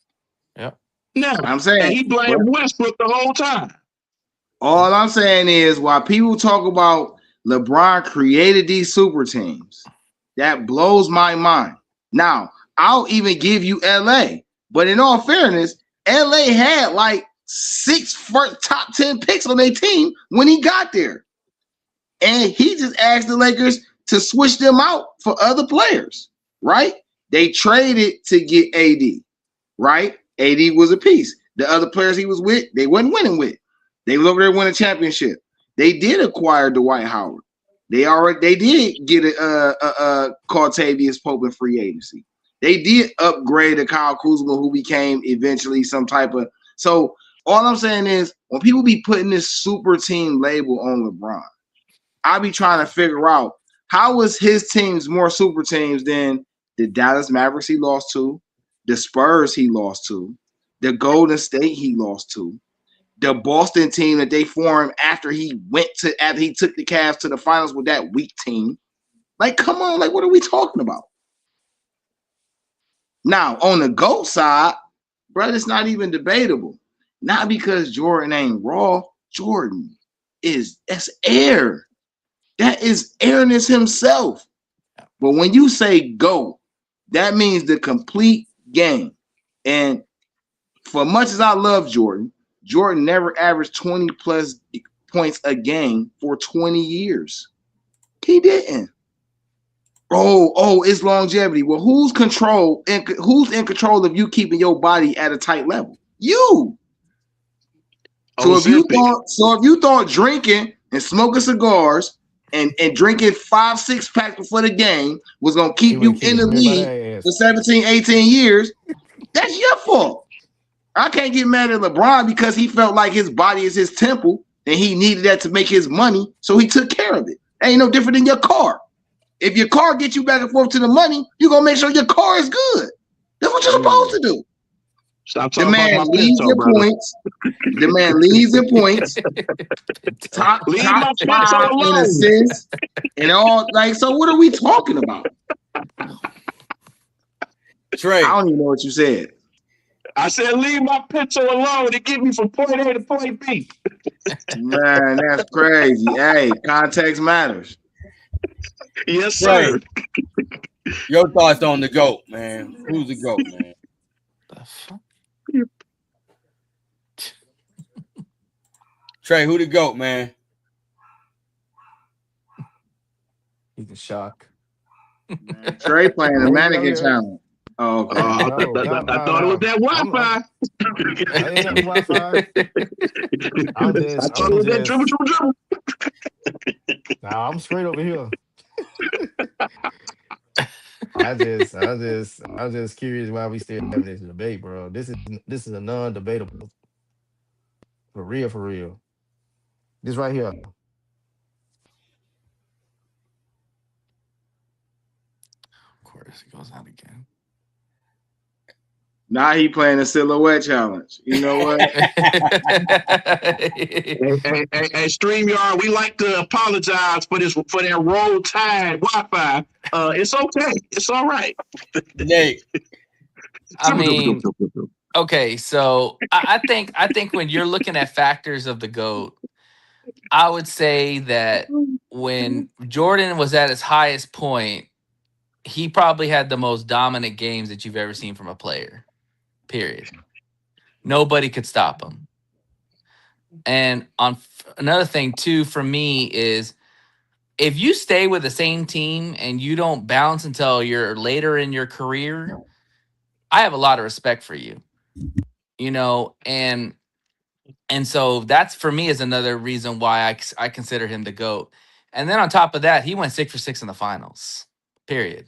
Yep. No, I'm saying, and he blamed Westbrook the whole time. All I'm saying is, while people talk about LeBron created these super teams, that blows my mind. Now, I'll even give you LA, but in all fairness, LA had like 6 top 10 picks on their team when he got there. And he just asked the Lakers to switch them out for other players, right? They traded to get AD, right? AD was a piece. The other players he was with, they wasn't winning with. They was over there winning a championship. They did acquire Dwight Howard. They did get a Cartavius Pope in free agency. They did upgrade a Kyle Kuzma, who became eventually some type of. So all I'm saying is, when people be putting this super team label on LeBron, I be trying to figure out how was his teams more super teams than the Dallas Mavericks he lost to, the Spurs he lost to, the Golden State he lost to, the Boston team that they formed after he took the Cavs to the finals with that weak team. Like, come on, like, what are we talking about? Now, on the GOAT side, bro, it's not even debatable. Not because Jordan ain't raw. Jordan that's air. That is airness himself. But when you say GOAT, that means the complete game. And for much as I love Jordan, Jordan never averaged 20 plus points a game for 20 years. He didn't. Oh, it's longevity. Well, who's in control of you keeping your body at a tight level? You. So if you thought drinking and smoking cigars and drinking 5-6 packs before the game was gonna keep you in the league for 17, 18 years, that's your fault. I can't get mad at LeBron because he felt like his body is his temple and he needed that to make his money, so he took care of it. That ain't no different than your car. If your car gets you back and forth to the money, you're gonna make sure your car is good. That's what you're supposed to do. Stop talking about my pencil, brother. The man leads in points. Top my 5 in assists and all. Like, so what are we talking about? Trey, I don't even know what you said. I said, leave my pencil alone. It get me from point A to point B. Man, that's crazy. Hey, context matters. Yes, sir. Trey, your thoughts on the GOAT, man? Who's the GOAT, man? Trey, who the GOAT, man? He's in shock. Man, Trey playing the mannequin challenge. Oh, okay. I thought it was that Wi-Fi. I ain't got the Wi-Fi. I thought it was that dribble. Nah, I'm straight over here. I'm just curious why we still having this debate, bro. This is a non-debatable. For real. This right here. Of course, it goes on again. Now he playing a silhouette challenge. You know what? Hey, StreamYard, we like to apologize for that Roll Tide Wi-Fi. It's okay. It's all right. Nate. I mean, okay, so I think when you're looking at factors of the GOAT, I would say that when Jordan was at his highest point, he probably had the most dominant games that you've ever seen from a player. Period. Nobody could stop him. And on another thing too, for me, is if you stay with the same team and you don't bounce until you're later in your career, I have a lot of respect for you. You know, and so that's for me is another reason why I consider him the GOAT. And then on top of that, he went 6 for 6 in the finals. Period.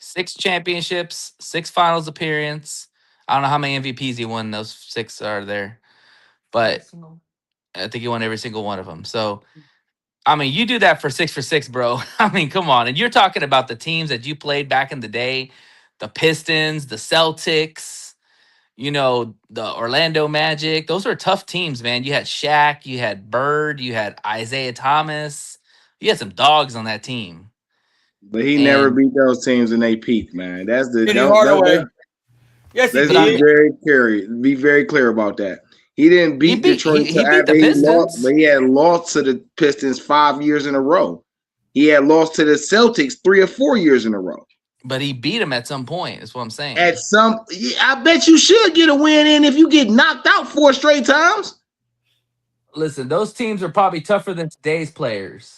6 championships, 6 finals appearance. I don't know how many MVPs he won. Those 6 are there, but I think he won every single one of them. So, I mean, you do that for 6 for 6, bro. I mean, come on. And you're talking about the teams that you played back in the day, the Pistons, the Celtics, you know, the Orlando Magic. Those were tough teams, man. You had Shaq, you had Bird, you had Isaiah Thomas. You had some dogs on that team. But he never beat those teams in they peak, man. That's the Yes, he let's did. be very clear about that. He didn't beat Detroit. He beat the Pistons, but he had lost to the Pistons 5 years in a row. He had lost to the Celtics 3 or 4 years in a row. But he beat him at some point. Is what I'm saying. I bet you should get a win in if you get knocked out 4 straight times. Listen, those teams are probably tougher than today's players.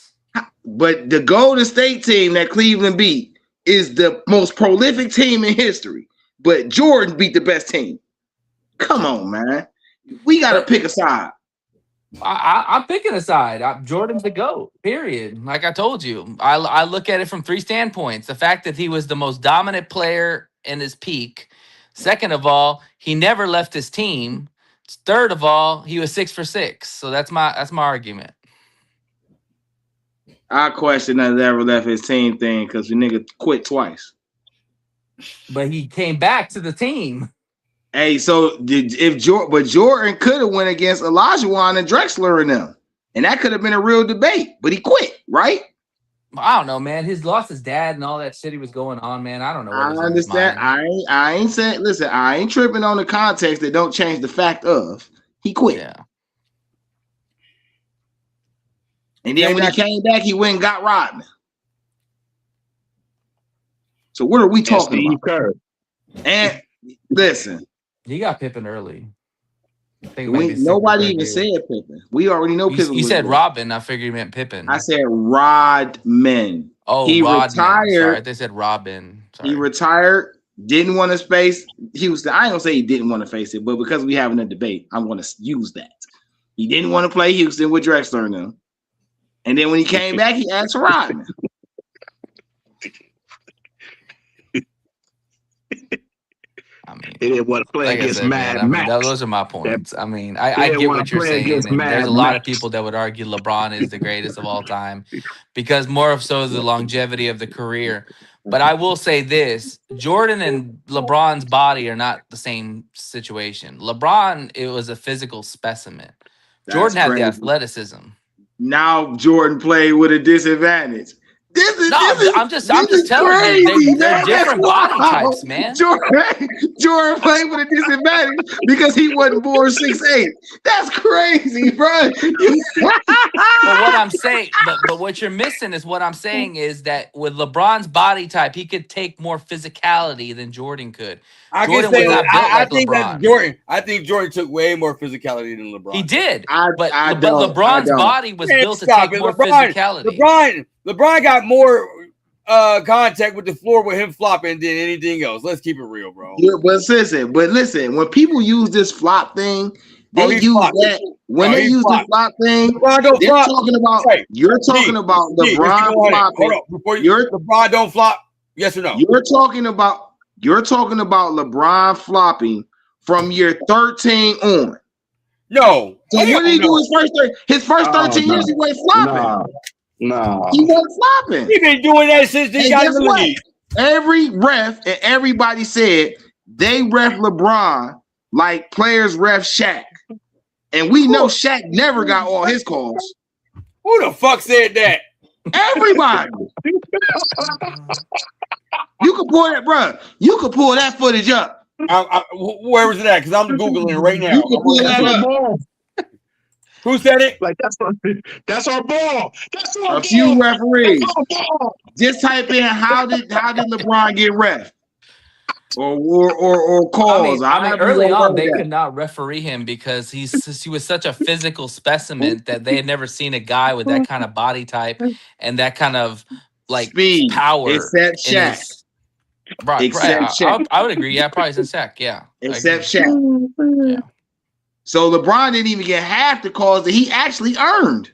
But the Golden State team that Cleveland beat is the most prolific team in history. But Jordan beat the best team. Come on, man. We got to pick a side. I'm picking a side. Jordan's the GOAT, period. Like I told you, I look at it from 3 standpoints. The fact that he was the most dominant player in his peak. Second of all, he never left his team. Third of all, he was 6 for 6. So that's my argument. I question that he ever left his team thing because the nigga quit twice. But he came back to the team. Hey, so but Jordan could have went against Olajuwon and Drexler and them, and that could have been a real debate. But he quit, right? I don't know, man. His lost his dad and all that shit he was going on, man. I don't know what I was in his understand. mind. I ain't saying. Listen, I ain't tripping on the context that don't change the fact of he quit. Yeah. And then when he came back, he went and got Rodman. So what are we talking about? Kerr. And listen, He got Pippen early. I think maybe nobody even said Pippen. We already know Pippen. You said Robin. I figured you meant Pippen. I said Rodman. Oh, he Rodman. retired. Sorry, they said Robin. Sorry. He retired. Didn't want to face Houston. I ain't gonna say he didn't want to face it, but because we having a debate, I'm gonna use that. He didn't want to play Houston with Drexler and them. And then when he came back, he asked Rodman. I mean, he didn't want to play against Mad Max. Those are my points. I mean, I get what you're saying. And there's a lot of people that would argue LeBron is the greatest of all time because more of so is the longevity of the career. But I will say this, Jordan and LeBron's body are not the same situation. LeBron, it was a physical specimen. Jordan had the athleticism. Now Jordan played with a disadvantage. I'm just telling you, they're different body types, man. Jordan played with a disadvantage because he wasn't born 6'8". That's crazy, bro. But what I'm saying, but what you're missing is what I'm saying is that with LeBron's body type, he could take more physicality than Jordan could. I think Jordan took way more physicality than LeBron. He did, but LeBron's body was built to take more physicality. LeBron got more contact with the floor with him flopping than anything else. Let's keep it real, bro. Yeah, but listen. When people use this flop thing, they use that. When they use the flop thing, they're talking about. You're talking about LeBron flopping. LeBron don't flop. Yes or no? You're talking about LeBron flopping from year 13 on. No. So what did he do his first 13 years? He wasn't flopping. No. He wasn't flopping. He been doing that since he got in the league. Every ref and everybody said they ref LeBron like players ref Shaq. And we know Shaq never got all his calls. Who the fuck said that? Everybody. You could pull that, bro. You could pull that footage up. Where was it at? Because I'm Googling it right now. You could pull that up. Who said it? Like that's our ball. That's our a few referees. Just type in how did LeBron get ref or calls. I mean early on they could not referee him because he was such a physical specimen that they had never seen a guy with that kind of body type and that kind of like speed, power. Except Shaq. Shaq. I would agree. Yeah, probably since Shaq. Yeah. Except Shaq. Yeah. So LeBron didn't even get half the calls that he actually earned.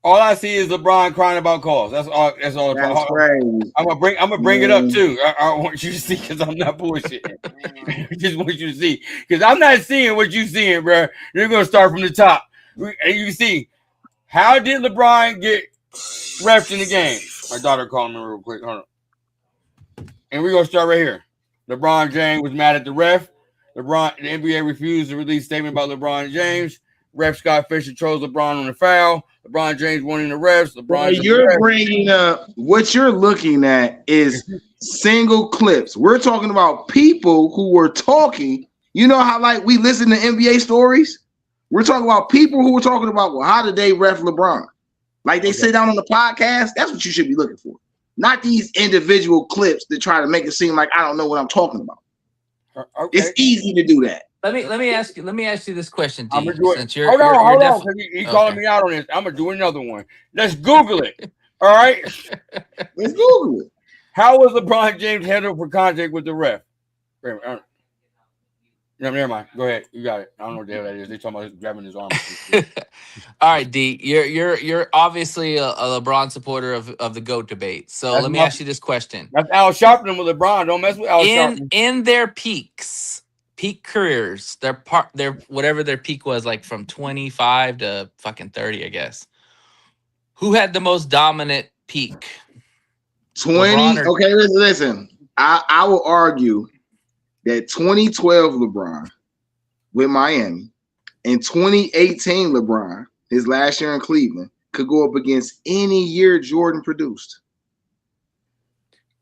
All I see is LeBron crying about calls. That's all. That's crazy. I'm gonna bring it up too. I want you to see because I'm not bullshitting. I just want you to see because I'm not seeing what you're seeing, bro. You're gonna start from the top, and you see how did LeBron get refed in the game? My daughter called me real quick. Hold on, and we're gonna start right here. LeBron James was mad at the ref. The NBA refused to release a statement about LeBron James. Ref Scott Fisher chose LeBron on the foul. LeBron James won in the refs. Bringing up what you're looking at is single clips. We're talking about people who were talking. You know how like we listen to NBA stories? We're talking about people who were talking about, well, how did they ref LeBron? Like they sit down on the podcast. That's what you should be looking for. Not these individual clips that try to make it seem like I don't know what I'm talking about. Okay. It's easy to do that. Let me ask you this question, D. Since hold on. He calling me out on this. I'm gonna do another one. Let's Google it. All right. Let's Google it. How was LeBron James handled for contact with the ref? Never mind. Go ahead. You got it. I don't know what the hell that is. They talking about grabbing his arm. All right, D. You're obviously a LeBron supporter of the GOAT debate. So let me ask you this question. That's Al Sharpton with LeBron. Don't mess with Al Sharpton. In their peak careers, their whatever their peak was, like from 25 to fucking 30, I guess. Who had the most dominant peak? 20. Okay, listen. I will argue that 2012 LeBron with Miami and 2018 LeBron, his last year in Cleveland, could go up against any year Jordan produced.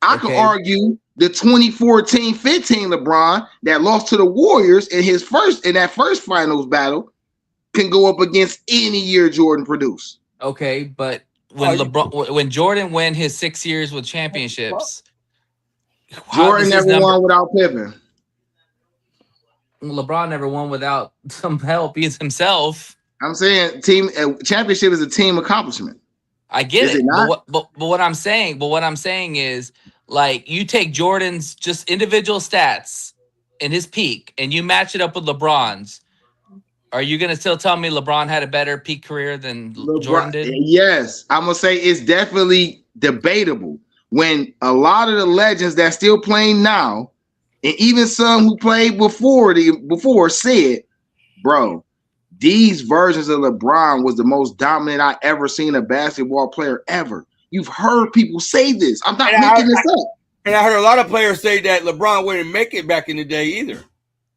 I could argue the 2014-15 LeBron that lost to the Warriors in that first finals battle can go up against any year Jordan produced. Okay, but when Jordan won his 6 years with championships, Jordan never won without Pippen. LeBron never won without some help. He's himself. I'm saying championship is a team accomplishment. I get it, but what I'm saying is, like, you take Jordan's just individual stats in his peak and you match it up with LeBron's. Are you gonna still tell me LeBron had a better peak career than Jordan did? Yes, I'm gonna say it's definitely debatable. When a lot of the legends that still playing now, and even some who played before said, bro, these versions of LeBron was the most dominant I ever seen a basketball player ever. You've heard people say this. I'm not making this up. And I heard a lot of players say that LeBron wouldn't make it back in the day either.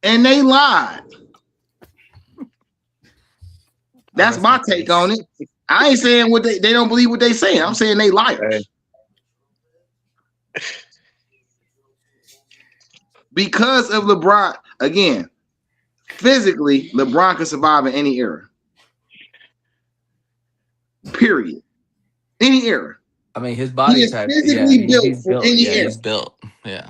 And they lied. That's my take on it. I ain't saying what they don't believe what they saying. I'm saying they liars. Because of LeBron, again, physically, LeBron can survive in any era. Period. Any era. I mean, his body type. Physically built for any era. He's built. Yeah.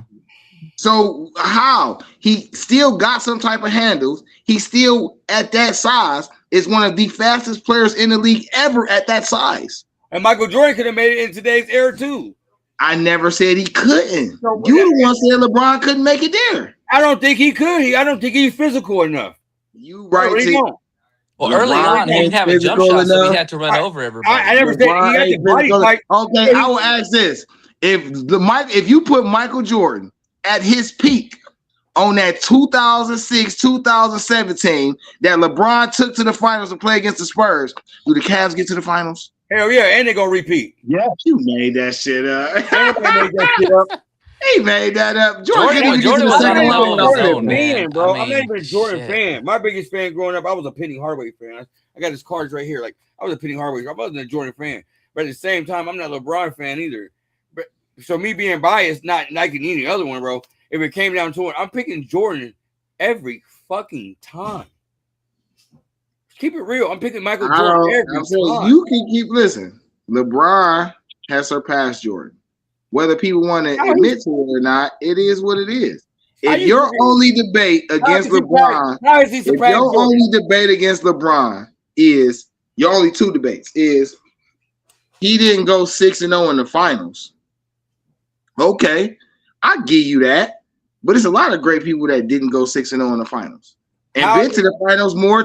So how? He still got some type of handles. He's still at that size. Is one of the fastest players in the league ever at that size. And Michael Jordan could have made it in today's era too. I never said he couldn't. You the one said LeBron couldn't make it there. I don't think he could. I don't think he's physical enough. You right. Well, early on, he didn't have a jump shot, so he had to run over everybody. I never said he had the body type. Okay, I will ask this: if you put Michael Jordan at his peak on that 2006-2017 that LeBron took to the finals to play against the Spurs, do the Cavs get to the finals? Hell yeah, and they're gonna repeat. Yeah, you made that shit up. He made that up. Jordan was on a level of his own, man. Bro. I'm not even a Jordan fan. My biggest fan growing up, I was a Penny Hardaway fan. I got his cards right here. Like, I was a Penny Hardaway. I wasn't a Jordan fan. But at the same time, I'm not a LeBron fan either. But so me being biased, not liking any other one, bro. If it came down to it, I'm picking Jordan every fucking time. Keep it real. I'm picking Michael Jordan every time. You can keep listening. LeBron has surpassed Jordan. Whether people want to admit to it or not, it is what it is. If your only debate against LeBron, if your only debate against LeBron is your only two debates is he didn't go 6-0 in the finals. Okay, I give you that. But it's a lot of great people that didn't go 6-0 in the finals and been to the finals more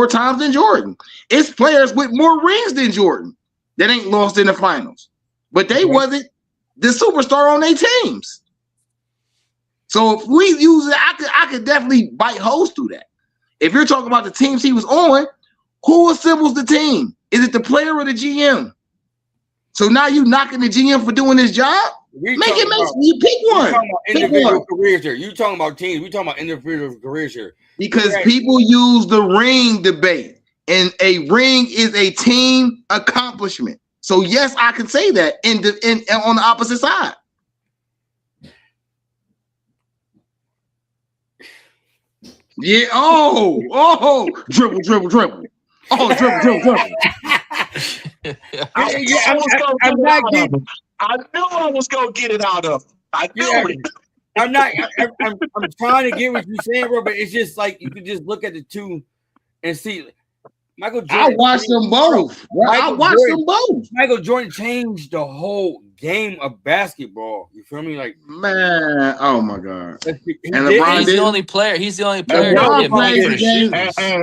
times than Jordan. It's players with more rings than Jordan that ain't lost in the finals, but they wasn't the superstar on their teams. So if we use it, I could definitely bite holes through that. If you're talking about the teams he was on, who assembles the team? Is it the player or the GM? So now you knocking the GM for doing his job? You pick one. Individual careers here. You talking about teams. We talking about individual careers here. Because people use the ring debate, and a ring is a team accomplishment. So yes, I can say that in on the opposite side. Yeah. Oh, dribble. Oh, dribble. I knew I was gonna get it out of. I knew it. I'm trying to get what you're saying, bro, but it's just like you can just look at the two and see. Michael Jordan. I watched them both. Michael Jordan changed the whole game of basketball. You feel me? Like, man, oh my god. And he's the only player. He's the only player that played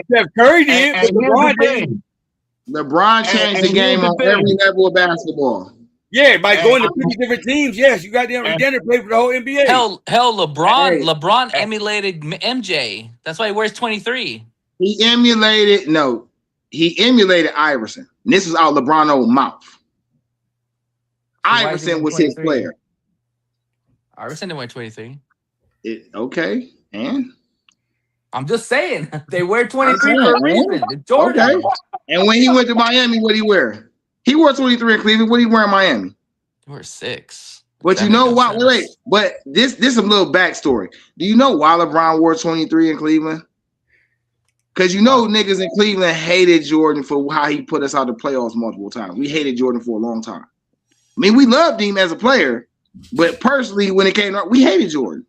Steph Curry did, but LeBron didn't. LeBron changed the game on every level of basketball. Yeah, by going to 50 different teams. Yes, you got them to play for the whole NBA. Hell, LeBron emulated MJ. That's why he wears 23. He emulated Iverson. And this was out LeBron's old mouth. Iverson was his player. Iverson didn't wear 23. Okay, and I'm just saying they wear I'm 23 saying, for a and reason. It's Jordan. okay. And when he went to Miami, what he wear? He wore 23 in Cleveland. What he wear in Miami? They were 6. But That you made know no why? Wait, sense. But this some little backstory. Do you know why LeBron wore 23 in Cleveland? Because you know niggas in Cleveland hated Jordan for how he put us out of the playoffs multiple times. We hated Jordan for a long time. I mean, we loved him as a player, but personally, when it came out, we hated Jordan.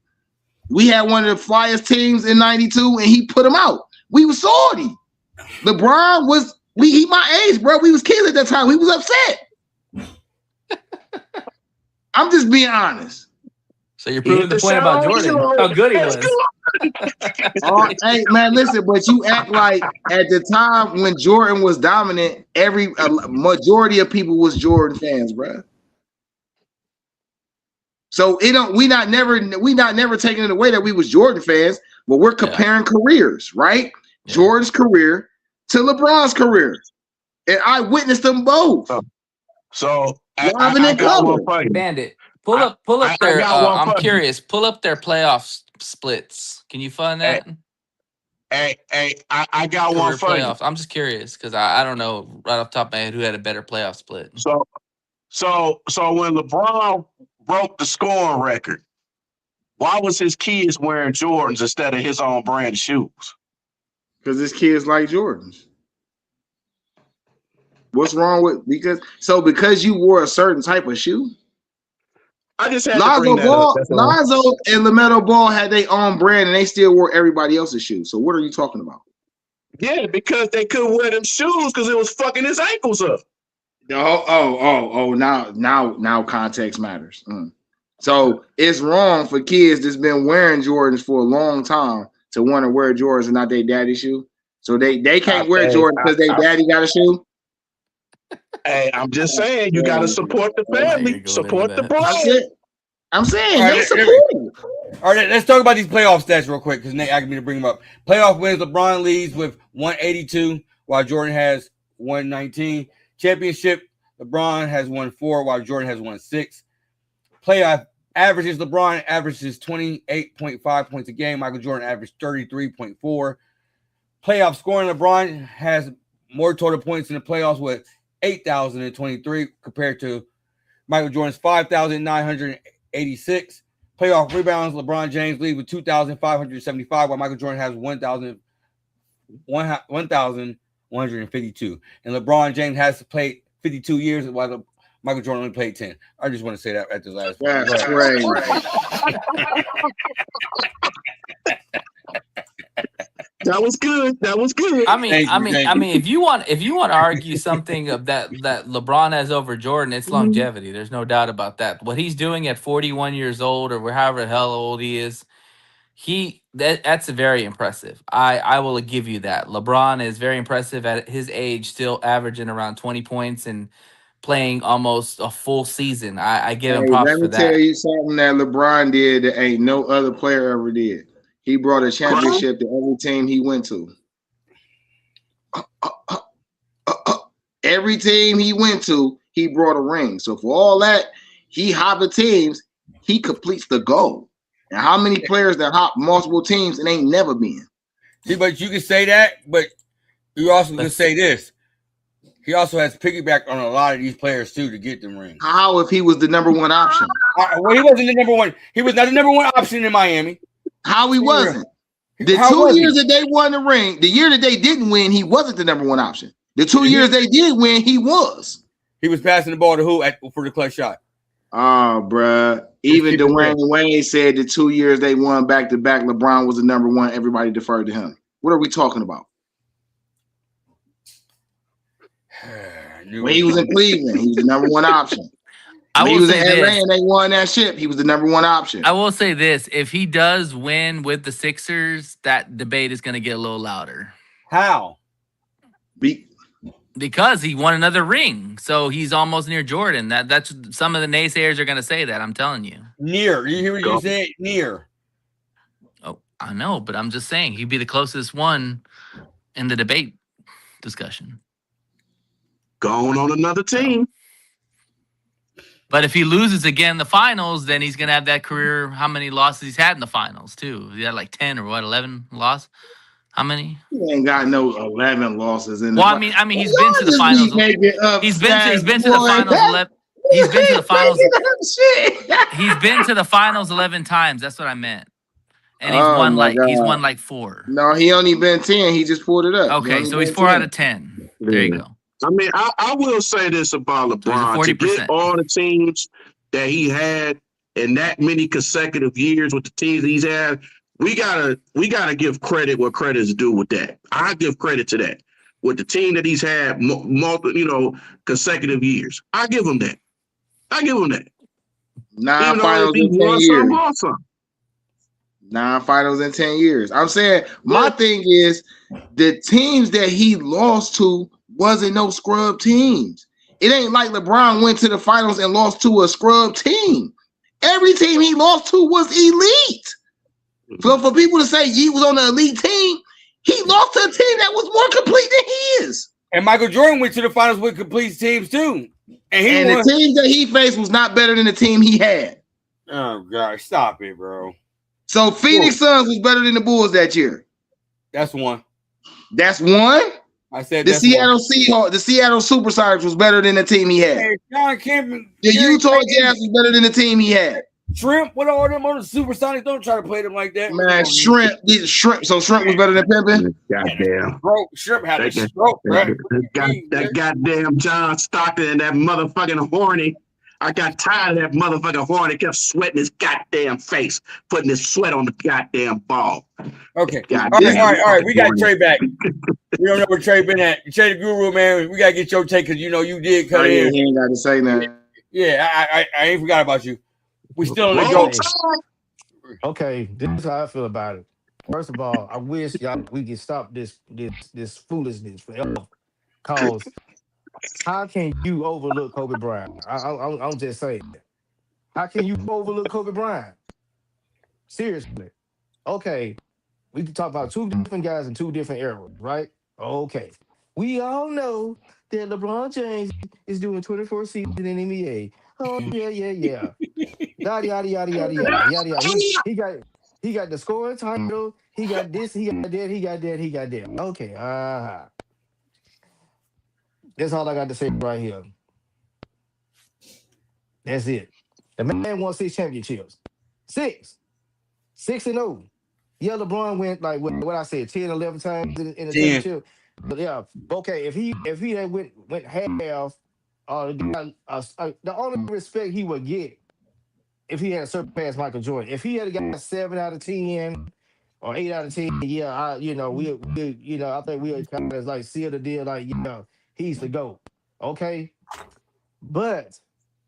We had one of the flyest teams in '92, and he put him out. We was salty. LeBron was he my age, bro. We was kids at that time. We was upset. I'm just being honest. So you're proving the point about Jordan, how good he was. Hey man, listen, but you act like at the time when Jordan was dominant, every majority of people was Jordan fans, bro. So we not never taking it away that we was Jordan fans, but we're comparing careers, right? Yeah. Jordan's career to LeBron's career, and I witnessed them both. So I got one for you. Bandit, pull up their. I'm curious. Pull up their playoff splits. Can you find that? Hey, I got one for you. I'm just curious because I don't know right off the top of my head who had a better playoff split. So when LeBron broke the scoring record, why was his kids wearing Jordans instead of his own brand shoes? Because his kids like Jordans. What's wrong with because you wore a certain type of shoe? I just had to bring that up. Lonzo and LaMelo Ball had their own brand and they still wore everybody else's shoes. So what are you talking about? Yeah, because they couldn't wear them shoes because it was fucking his ankles up. Now context matters. So it's wrong for kids that's been wearing Jordans for a long time to want to wear Jordans and not their daddy shoe. So they can't wear Jordans because their daddy got a shoe. Hey, I'm just saying you gotta support the family, support the brand. I'm saying they support you. All right, let's talk about these playoff stats real quick because Nate asked me to bring them up. Playoff wins: LeBron leads with 182, while Jordan has 119. Championship: LeBron has won 4, while Jordan has won 6. Playoff averages: LeBron averages 28.5 points a game. Michael Jordan averaged 33.4. Playoff scoring: LeBron has more total points in the playoffs with 8,023 compared to Michael Jordan's 5,986. Playoff rebounds: LeBron James leads with 2,575, while Michael Jordan has 1,152. And LeBron James has played 52 years, while Michael Jordan only played 10. I just want to say that at the last. That's great. That was good. I mean, if you want to argue something of that LeBron has over Jordan, it's longevity. There's no doubt about that. What he's doing at 41 years old or however the hell old he is, that's very impressive. I will give you that. LeBron is very impressive at his age, still averaging around 20 points and playing almost a full season. I give him props for that. Let me tell you something that LeBron did that ain't no other player ever did. He brought a championship to every team he went to. Every team he went to, he brought a ring. So for all that, he hopping teams, he completes the goal. And how many players that hop multiple teams and ain't never been? See, but you can say that, but you also can say this. He also has piggyback on a lot of these players too to get them rings. How if he was the number one option? Well, he wasn't the number one. He was not the number one option in Miami. How he wasn't? The 2 years that they won the ring, the year that they didn't win, he wasn't the number one option. The 2 years they did win, he was. He was passing the ball to who for the clutch shot? Oh, bruh. Even Dwayne Wayne said the 2 years they won back-to-back, LeBron was the number one. Everybody deferred to him. What are we talking about? When he was in Cleveland, he was the number one option. When he was in LA and they won that ship, he was the number one option. I will say this. If he does win with the Sixers, that debate is going to get a little louder. How? Because he won another ring. So he's almost near Jordan. That's some of the naysayers are going to say that. I'm telling you. Near. You hear what you said? Near. Oh, I know, but I'm just saying he'd be the closest one in the debate discussion. Going on another team. But if he loses again in the finals, then he's gonna have that career. How many losses he's had in the finals too? He had like 10 or what? 11 loss. How many? He ain't got no 11 losses in the. Well, I mean, he's been to the finals. He's been to the finals 11. He's been to the finals. He's been to the finals 11 times. That's what I meant. And he's won like 4. No, he only been 10. He just pulled it up. Okay, so he's 4 out of 10. There you go. I mean, I will say this about LeBron. So to get all the teams that he had in that many consecutive years with the teams he's had, we gotta give credit where credit is due with that. I give credit to that. With the team that he's had multiple, consecutive years. I give him that. 9 finals in 10 years. 9 finals in 10 years. I'm saying my thing is the teams that he lost to wasn't no scrub teams. It ain't like LeBron went to the finals and lost to a scrub team. Every team he lost to was elite. So for people to say he was on the elite team, he lost to a team that was more complete than he is. And Michael Jordan went to the finals with complete teams too. And the team that he faced was not better than the team he had. Oh gosh, stop it, bro. So Phoenix Suns was better than the Bulls that year. That's one. That's one? I said the Seattle Seahawks, the Seattle Supersonics was better than the team he had. Hey, John Campbell, the Utah Jazz was better than the team he had. Shrimp, what all them on the Supersonics? Don't try to play them like that. Man, Shrimp. So Shrimp was better than Pimpin? Goddamn. Bro, Shrimp had a stroke, bro. That goddamn John Stockton and that motherfucking Horny. I got tired of that motherfucking Horny. Kept sweating his goddamn face, putting his sweat on the goddamn ball. Okay. All right. We got Trey back. We don't know where Trey been at. Trey the Guru, man. We got to get your take because, you did cut in. He ain't got to say that. Yeah, I ain't forgot about you. We still in the goat. Okay, this is how I feel about it. First of all, I wish we could stop this foolishness forever. Cause how can you overlook Kobe Bryant? I'm just saying. How can you overlook Kobe Bryant? Seriously. Okay, we can talk about 2 different guys in 2 different eras, right? Okay. We all know that LeBron James is doing 24 seasons in NBA. Oh yeah. Yada yada yada yada yada yada. He got the scoring title. He got this. He got that. He got that. He got that. Okay. That's all I got to say right here. That's it. The man won 6 championships. 6-0. Yeah, LeBron went like what I said, 10, 11 times in the championship. But yeah, okay. If he had went half, the only respect he would get if he had surpassed Michael Jordan. If he had got 7 out of 10 or 8 out of 10, yeah, I think we kind of like seal the deal, like he's the GOAT. Okay, but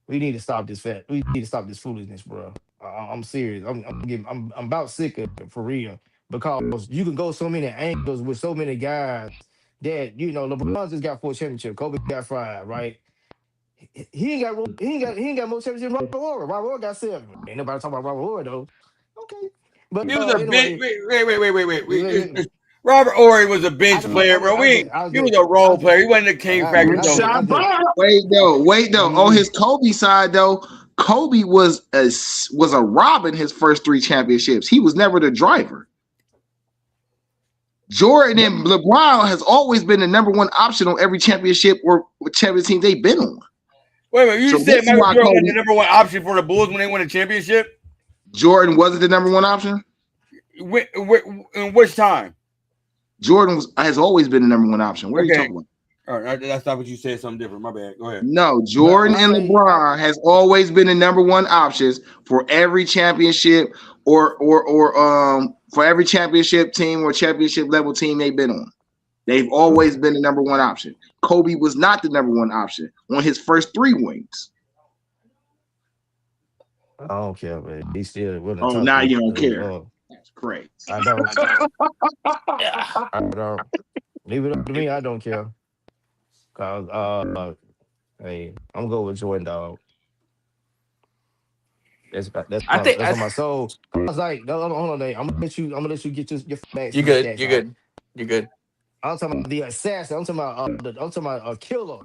we need to stop this We need to stop this foolishness, bro. I'm serious. I'm about sick of it for real because you can go so many angles with so many guys that LeBron just got 4 championships. Kobe got 5, right? He ain't got more championships than Robert Horry. Robert Horry got 7. Ain't nobody talking about Robert Horry though. Okay, but he was a bench. Wait. Robert Horry was a bench player, bro. He was a role player. He wasn't a king factor. Wait though. On his Kobe side though, Kobe was a Robin his first 3 championships. He was never the driver. Jordan and LeBron has always been the number 1 option on every championship or championship team they've been on. Wait, you said Michael Jordan was the number 1 option for the Bulls when they won a championship? Jordan wasn't the number 1 option? In which time? Jordan has always been the number 1 option. What are you talking about? All right, that's not what you said. Something different. My bad. Go ahead. No, Jordan and LeBron has always been the number 1 options for every championship or for every championship team or championship level team they've been on. They've always been the number 1 option. Kobe was not the number 1 option on his first 3 wings. I don't care, man. He still. Oh, now you don't care. That's great. I don't. I don't. Leave it up to me. I don't care. Cause hey, I'm going with Jordan, dog. That's on my soul. I was like, hold on, Dave. I'm gonna let you get your facts. You're good. I'm talking about the assassin. I'm talking about a killer.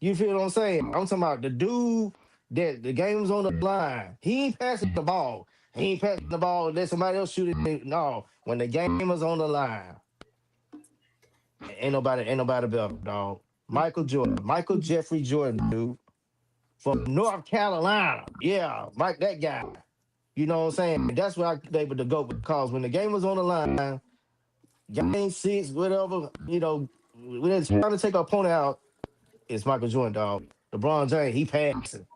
You feel what I'm saying? I'm talking about the dude that the game was on the line. He ain't passing the ball. He ain't passing the ball. Let somebody else shoot it. No, when the game was on the line, ain't nobody better, dog. Michael Jordan, Michael Jeffrey Jordan, dude, from North Carolina. Yeah, Mike, that guy. You know what I'm saying? That's why I able to go because when the game was on the line, game 6, whatever, when they're trying to take our opponent out, it's Michael Jordan, dog. LeBron James, he passing.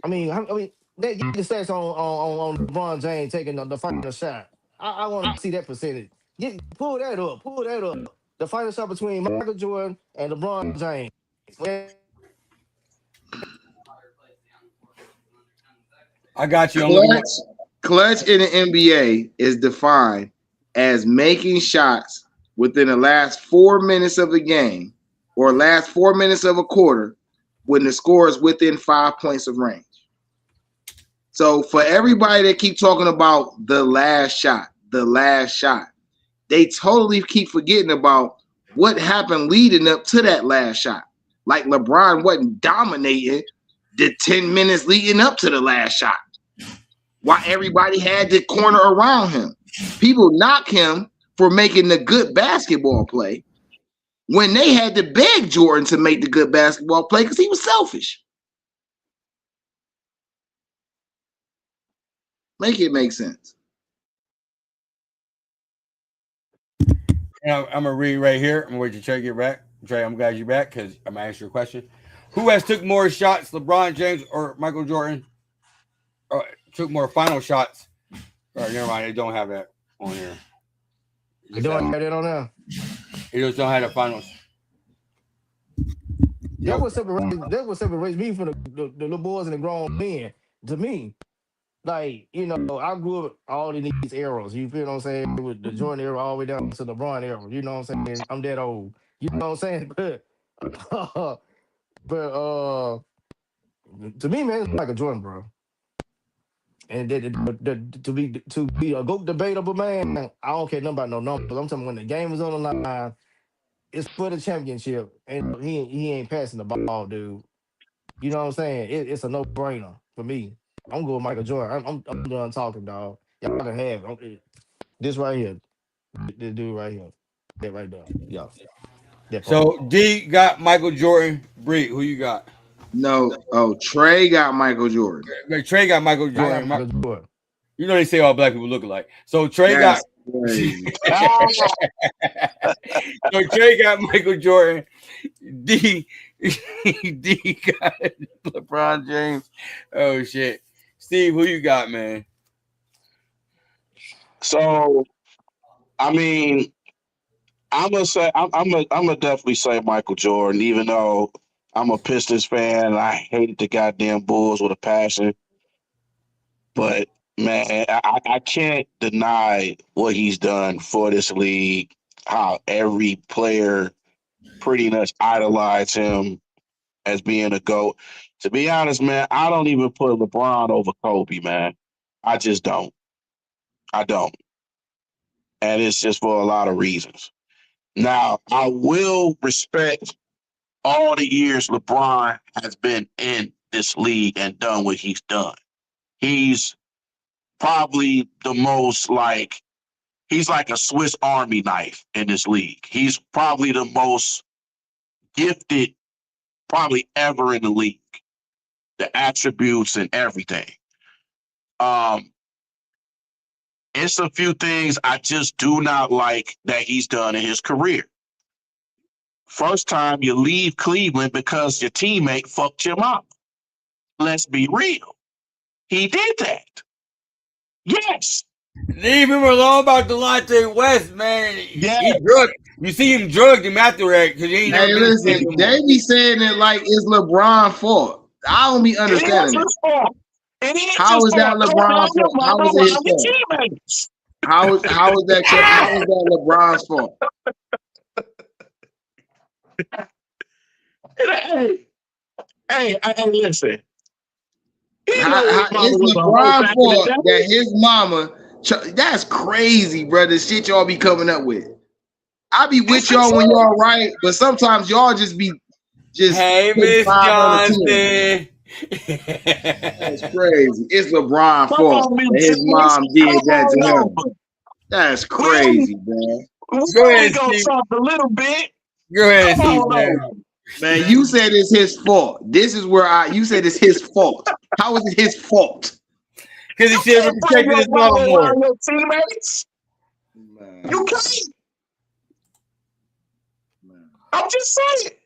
I mean, they get the stats on LeBron James taking the final shot. I want to see that percentage. Pull that up. The final shot between Michael Jordan and LeBron James. I got you. I'm looking at Clutch in the NBA is defined as making shots within the last 4 minutes of the game or last 4 minutes of a quarter when the score is within 5 points of range. So for everybody that keep talking about the last shot, they totally keep forgetting about what happened leading up to that last shot. Like LeBron wasn't dominating the 10 minutes leading up to the last shot. While everybody had the corner around him. People knock him for making the good basketball play when they had to beg Jordan to make the good basketball play because he was selfish. Make it make sense. I'm gonna read right here. I'm gonna wait till Trey get back. Trey, I'm glad you're back because I'm gonna ask you a question. Who has took more shots, LeBron James or Michael Jordan? Took more final shots? All right, never mind. They don't have that on here. They don't have that on there. They just don't have the finals. That was separates me from the little boys and the grown men. To me, like, I grew up all in these eras. You feel what I'm saying? With the Jordan era all the way down to the LeBron era. You know what I'm saying? I'm that old. You know what I'm saying? But to me, man, it's Michael Jordan, bro. And to be a GOAT debatable, man, I don't care nothing about no numbers. I'm talking when the game is on the line, it's for the championship, and he ain't passing the ball, dude. You know what I'm saying? It's a no-brainer for me. I'm going with Michael Jordan. I'm done talking, dog. Y'all can have this right here. This dude right here. That right there. Yeah. So D got Michael Jordan. Bree, who you got? No. Oh, Trey got Michael Jordan. Trey got Michael Jordan. You know they say all black people look alike. So Trey got so Trey got Michael Jordan. D got LeBron James. Oh shit. Steve, who you got, man? So, I mean, I'm gonna definitely say Michael Jordan, even though I'm a Pistons fan and I hated the goddamn Bulls with a passion. But man, I can't deny what he's done for this league. How every player pretty much idolized him as being a GOAT. To be honest, man, I don't even put LeBron over Kobe, man. I just don't. I don't. And it's just for a lot of reasons. Now, I will respect all the years LeBron has been in this league and done what he's done. He's probably the most he's like a Swiss Army knife in this league. He's probably the most gifted probably ever in the league. The attributes and everything. It's a few things I just do not like that he's done in his career. First time you leave Cleveland because your teammate fucked your mom. Let's be real. He did that. Yes. Leave him alone about Delonte West, man. Yeah. He drugged. You see him drugged him after that because he ain't never been listen, they be saying it like it's LeBron's fault. I don't be understanding it. How is that LeBron's fault? How is it his fault? How is that LeBron's fault? Hey, listen. It's LeBron's fault that his mama. That's crazy, brother. Shit y'all be coming up with. I be with y'all when y'all right, but sometimes y'all just be Hey, Miss Johnson. That's crazy. It's LeBron's Come fault on, me, that his James. mom did Come that to on him. over. That's We only, crazy, man. we Go only ahead, gonna Steve. talk a little bit. Go ahead, Come Steve, on man. over. Man, you said it's his fault. This is where you said it's his fault. How is it his fault? Because he You should have can't bring protected your his mama mama more. around your teammates. Man, You can't. man. I'm just saying.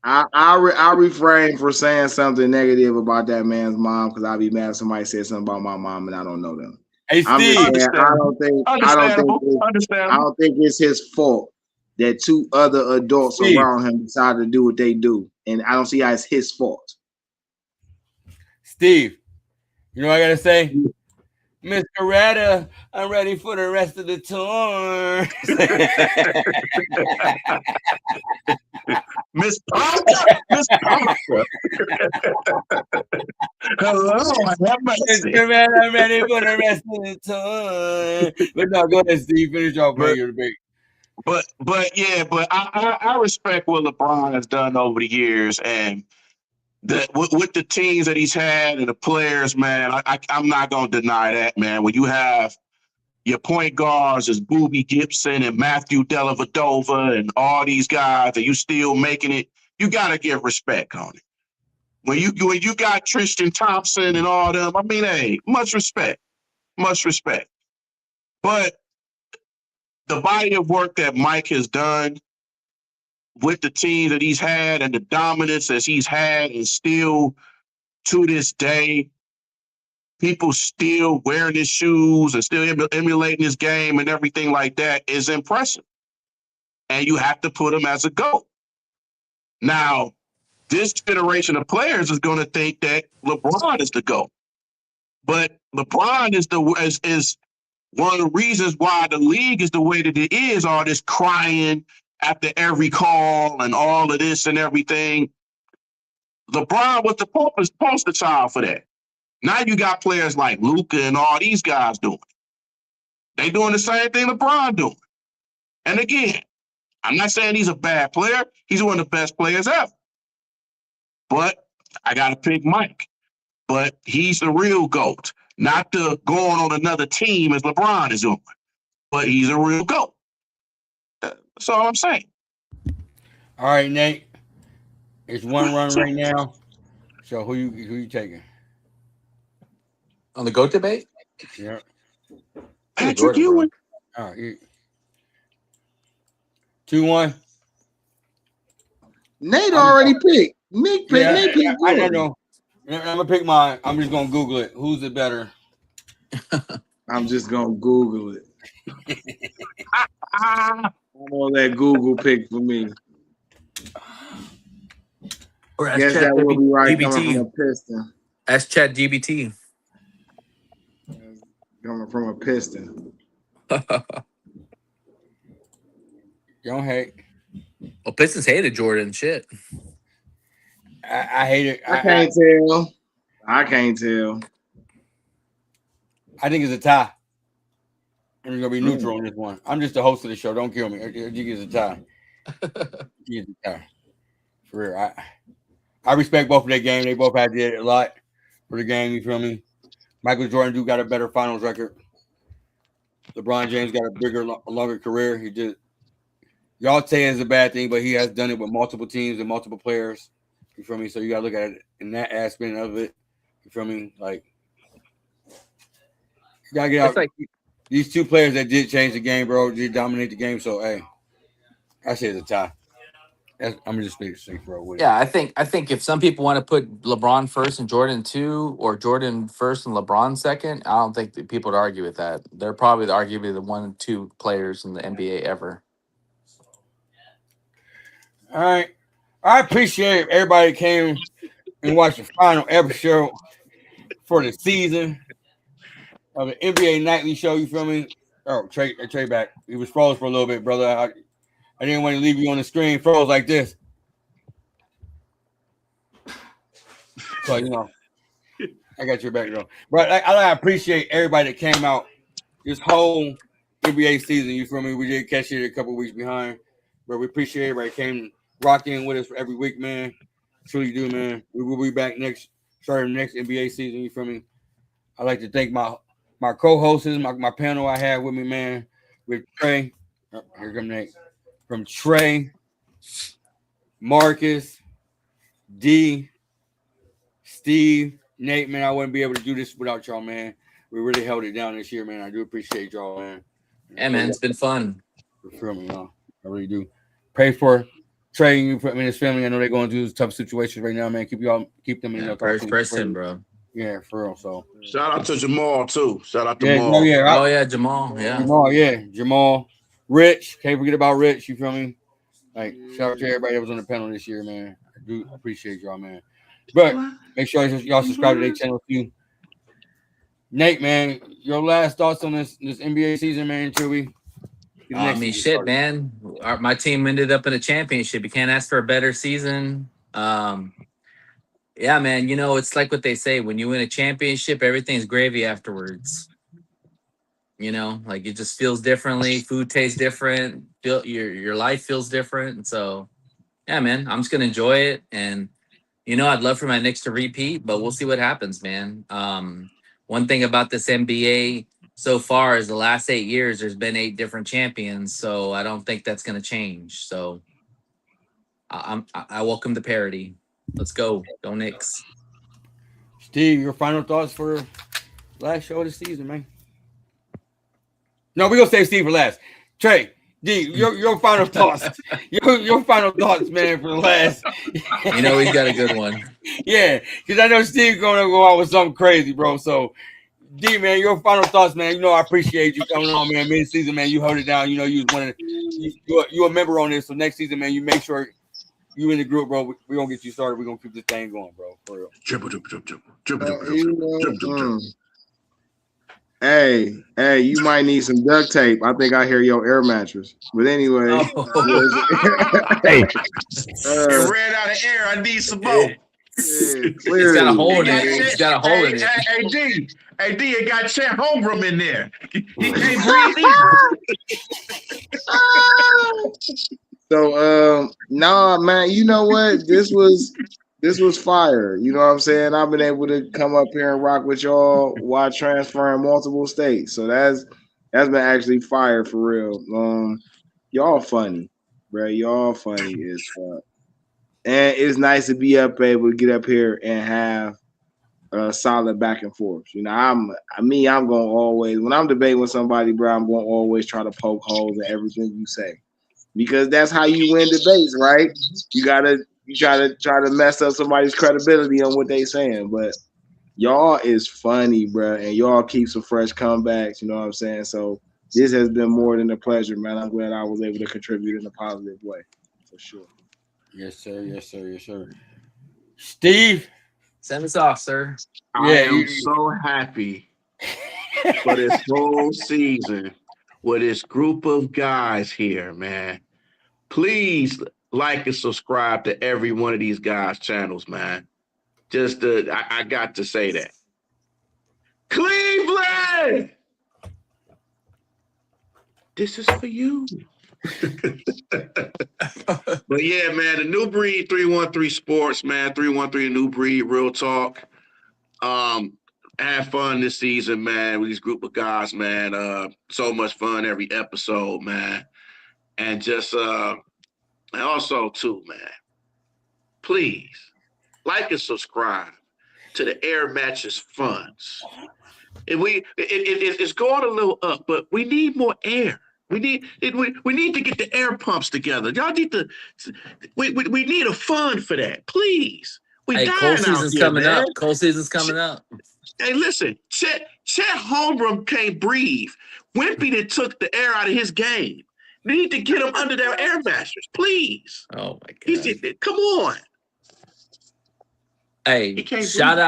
I refrain from saying something negative about that man's mom because I'll be mad if somebody says something about my mom and I don't know them. Hey, I'm just Steve. saying Understandable. I don't think it's his fault that two other adults Steve. around him decided to do what they do, and I don't see how it's his fault. Steve, you know what I gotta say? Miss Coretta, I'm ready for the rest of the tour. Miss Parker. Miss Parker. Hello, I have my Miss seat. Coretta, I'm ready for the rest of the tour. But no, go ahead, Steve. Finish off, man, your debate. But I respect what LeBron has done over the years, and with the teams that he's had and the players, man, I'm not gonna deny that, man. When you have your point guards as Booby Gibson and Matthew Dellavedova and all these guys, and you still making it, you gotta give respect on it. When you got Tristan Thompson and all them, I mean, hey, much respect. But the body of work that Mike has done with the team that he's had and the dominance that he's had, and still to this day, people still wearing his shoes and still emulating his game and everything like that is impressive. And you have to put him as a GOAT. Now, this generation of players is going to think that LeBron is the GOAT. But LeBron is one of the reasons why the league is the way that it is, all this crying after every call and all of this and everything. LeBron was the poster child for that. Now you got players like Luka and all these guys doing it. They doing the same thing LeBron doing. And again, I'm not saying he's a bad player. He's one of the best players ever. But I got to pick Mike. But he's the real GOAT, not the going on another team as LeBron is doing. But he's a real GOAT. That's all I'm saying. All right, Nate. It's 1-1 right now. So who you taking? On the GOAT debate? Yeah. Patrick Jordan, bro. Ewing. All right. 2-1. Nate already picked. Nate picked. Yeah, Nate picked I Jordan. know. I'm gonna pick mine. I'm just gonna Google it. Who's it better? I'm just gonna Google it. I'm gonna let Google pick for me. Or Guess that will be right coming from a GBT. Piston. That's Chat GBT. Coming from a Piston. Don't hate. Well, Pistons hated Jordan. Shit. I hate it. I can't tell. I can't tell. I think it's a tie. I'm gonna be neutral on this one. I'm just the host of the show. Don't kill me. I think it's a tie. It's a tie. For real. I respect both of their game. They both had did a lot for the game. You feel me? Michael Jordan got a better finals record. LeBron James got a bigger, longer career. He did. Y'all say it's a bad thing, but he has done it with multiple teams and multiple players. You feel me? So you gotta look at it in that aspect of it. You feel me? Like you gotta get out. Like, these two players that did change the game, bro, did dominate the game. So hey, I say it's a tie. I'm just being straight, bro. With yeah, I think if some people want to put LeBron first and Jordan 2, or Jordan first and LeBron second, I don't think that people would argue with that. They're probably arguably the 1 and 2 players in the NBA ever. All right. I appreciate everybody that came and watched the final episode for the season of the NBA Nightly Show. You feel me? Oh, Trey back. He was froze for a little bit, brother. I didn't want to leave you on the screen froze like this. So, you know, I got your back, though. But I appreciate everybody that came out this whole NBA season. You feel me? We did catch it a couple weeks behind, but we appreciate everybody that came rocking with us every week, man. Truly do, man. We will be back starting next NBA season. You feel me? I'd like to thank my co-hosts, my panel I had with me, man. With Trey. Here come Nate. From Trey, Marcus, D, Steve, Nate, man. I wouldn't be able to do this without y'all, man. We really held it down this year, man. I do appreciate y'all, man. Yeah, man, it's been fun. You feel me, y'all? I really do. Pray for Trey and his family. I know they're going through tough situations right now, man. Keep them in your thoughts. Person, bro. Yeah, for real. So shout out to Jamal too. Shout out to Jamal. Jamal. Yeah. Jamal. Rich. Can't forget about Rich. You feel me? Like, shout out to everybody that was on the panel this year, man. I do appreciate y'all, man. But make sure y'all subscribe to their channel too. Nate, man, your last thoughts on this NBA season, man, until we shit, man. My team ended up in a championship. You can't ask for a better season. Yeah, man, it's like what they say. When you win a championship, everything's gravy afterwards. Like it just feels differently. Food tastes different. Your life feels different. And so, yeah, man, I'm just going to enjoy it. And, I'd love for my Knicks to repeat, but we'll see what happens, man. One thing about this NBA so far is the last 8 years, there's been 8 different champions. So I don't think that's going to change. So I welcome the parity. Let's go. Go Knicks. Steve, your final thoughts for last show of the season, man? No, we're going to save Steve for last. Trey, D, your final thoughts. Your final thoughts, man, for the last. He's got a good one. Yeah, because I know Steve's going to go out with something crazy, bro. So, D, man, your final thoughts, man. I appreciate you coming on, man. Mid-season, man, you hold it down. You was one of you a member on this. So next season, man, you make sure you in the group, bro. We're going to get you started. We're going to keep this thing going, bro. For real. Triple. Hey, you might need some duct tape. I think I hear your air mattress. But anyway. Hey. It ran out of air. I need some more. It's got a hole in it. It's got a hole in it. Hey, D, it got Chet Holmgren in there. He can't breathe either. So, nah, man, you know what? This was fire. You know what I'm saying? I've been able to come up here and rock with y'all while transferring multiple states. So that's been actually fire for real. Y'all funny, bro. Y'all funny as fuck. And it's nice to be able to get up here and have a solid back and forth. I'm gonna always, when I'm debating with somebody, bro, I'm gonna always try to poke holes in everything you say. Because that's how you win debates, right? You try to mess up somebody's credibility on what they saying. But y'all is funny, bro, and y'all keep some fresh comebacks. You know what I'm saying? So this has been more than a pleasure, man. I'm glad I was able to contribute in a positive way, for sure. Yes, sir. Steve, send us off, sir. I am so happy for this whole season with this group of guys here, man. Please like and subscribe to every one of these guys' channels, man. I got to say that. Cleveland! This is for you. But yeah, man, the New Breed 313 Sports, man. 313 New Breed, real talk. Have fun this season, man, with these group of guys, man. So much fun every episode, man. And just and also too, man, please like and subscribe to the Air Matches Funds. It's going a little up, but we need more air. We need to get the air pumps together. Y'all need to. We need a fund for that, please. Cold season's coming up. Cold season's coming up. Hey, listen, Chet Holmgren can't breathe. Wimpy that took the air out of his game. They need to get him under their air mattress, please. Oh my God! Come on. Hey, shout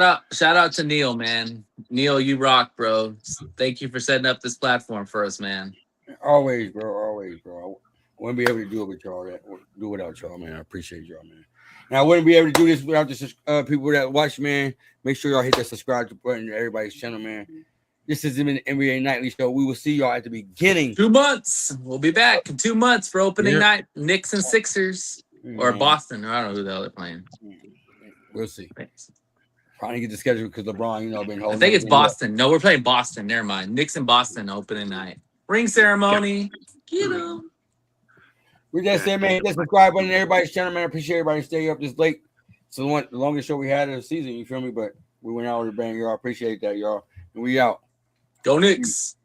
out to Neil, man. Neil, you rock, bro. Thank you for setting up this platform for us, man. Always, bro. I wouldn't be able to do it with y'all. Do without y'all, man. I appreciate y'all, man. And I wouldn't be able to do this without the people that watch, man. Make sure y'all hit that subscribe button to everybody's channel, man. This has been the NBA Nightly Show. We will see y'all at the beginning. 2 months. We'll be back in 2 months for opening night. Knicks and Sixers. Or Man, Boston. I don't know who the hell they're playing. we'll see. Trying to get the schedule because LeBron, been holding. I think it's everything up. Boston. No, we're playing Boston. Never mind. Knicks and Boston opening night. Ring ceremony. Get them. We just said, man, hit that subscribe button. Everybody's channel, man. I appreciate everybody staying up this late. It's the longest show we had of the season. You feel me? But we went out with a bang, y'all. Appreciate that, y'all. And we out. Go Knicks.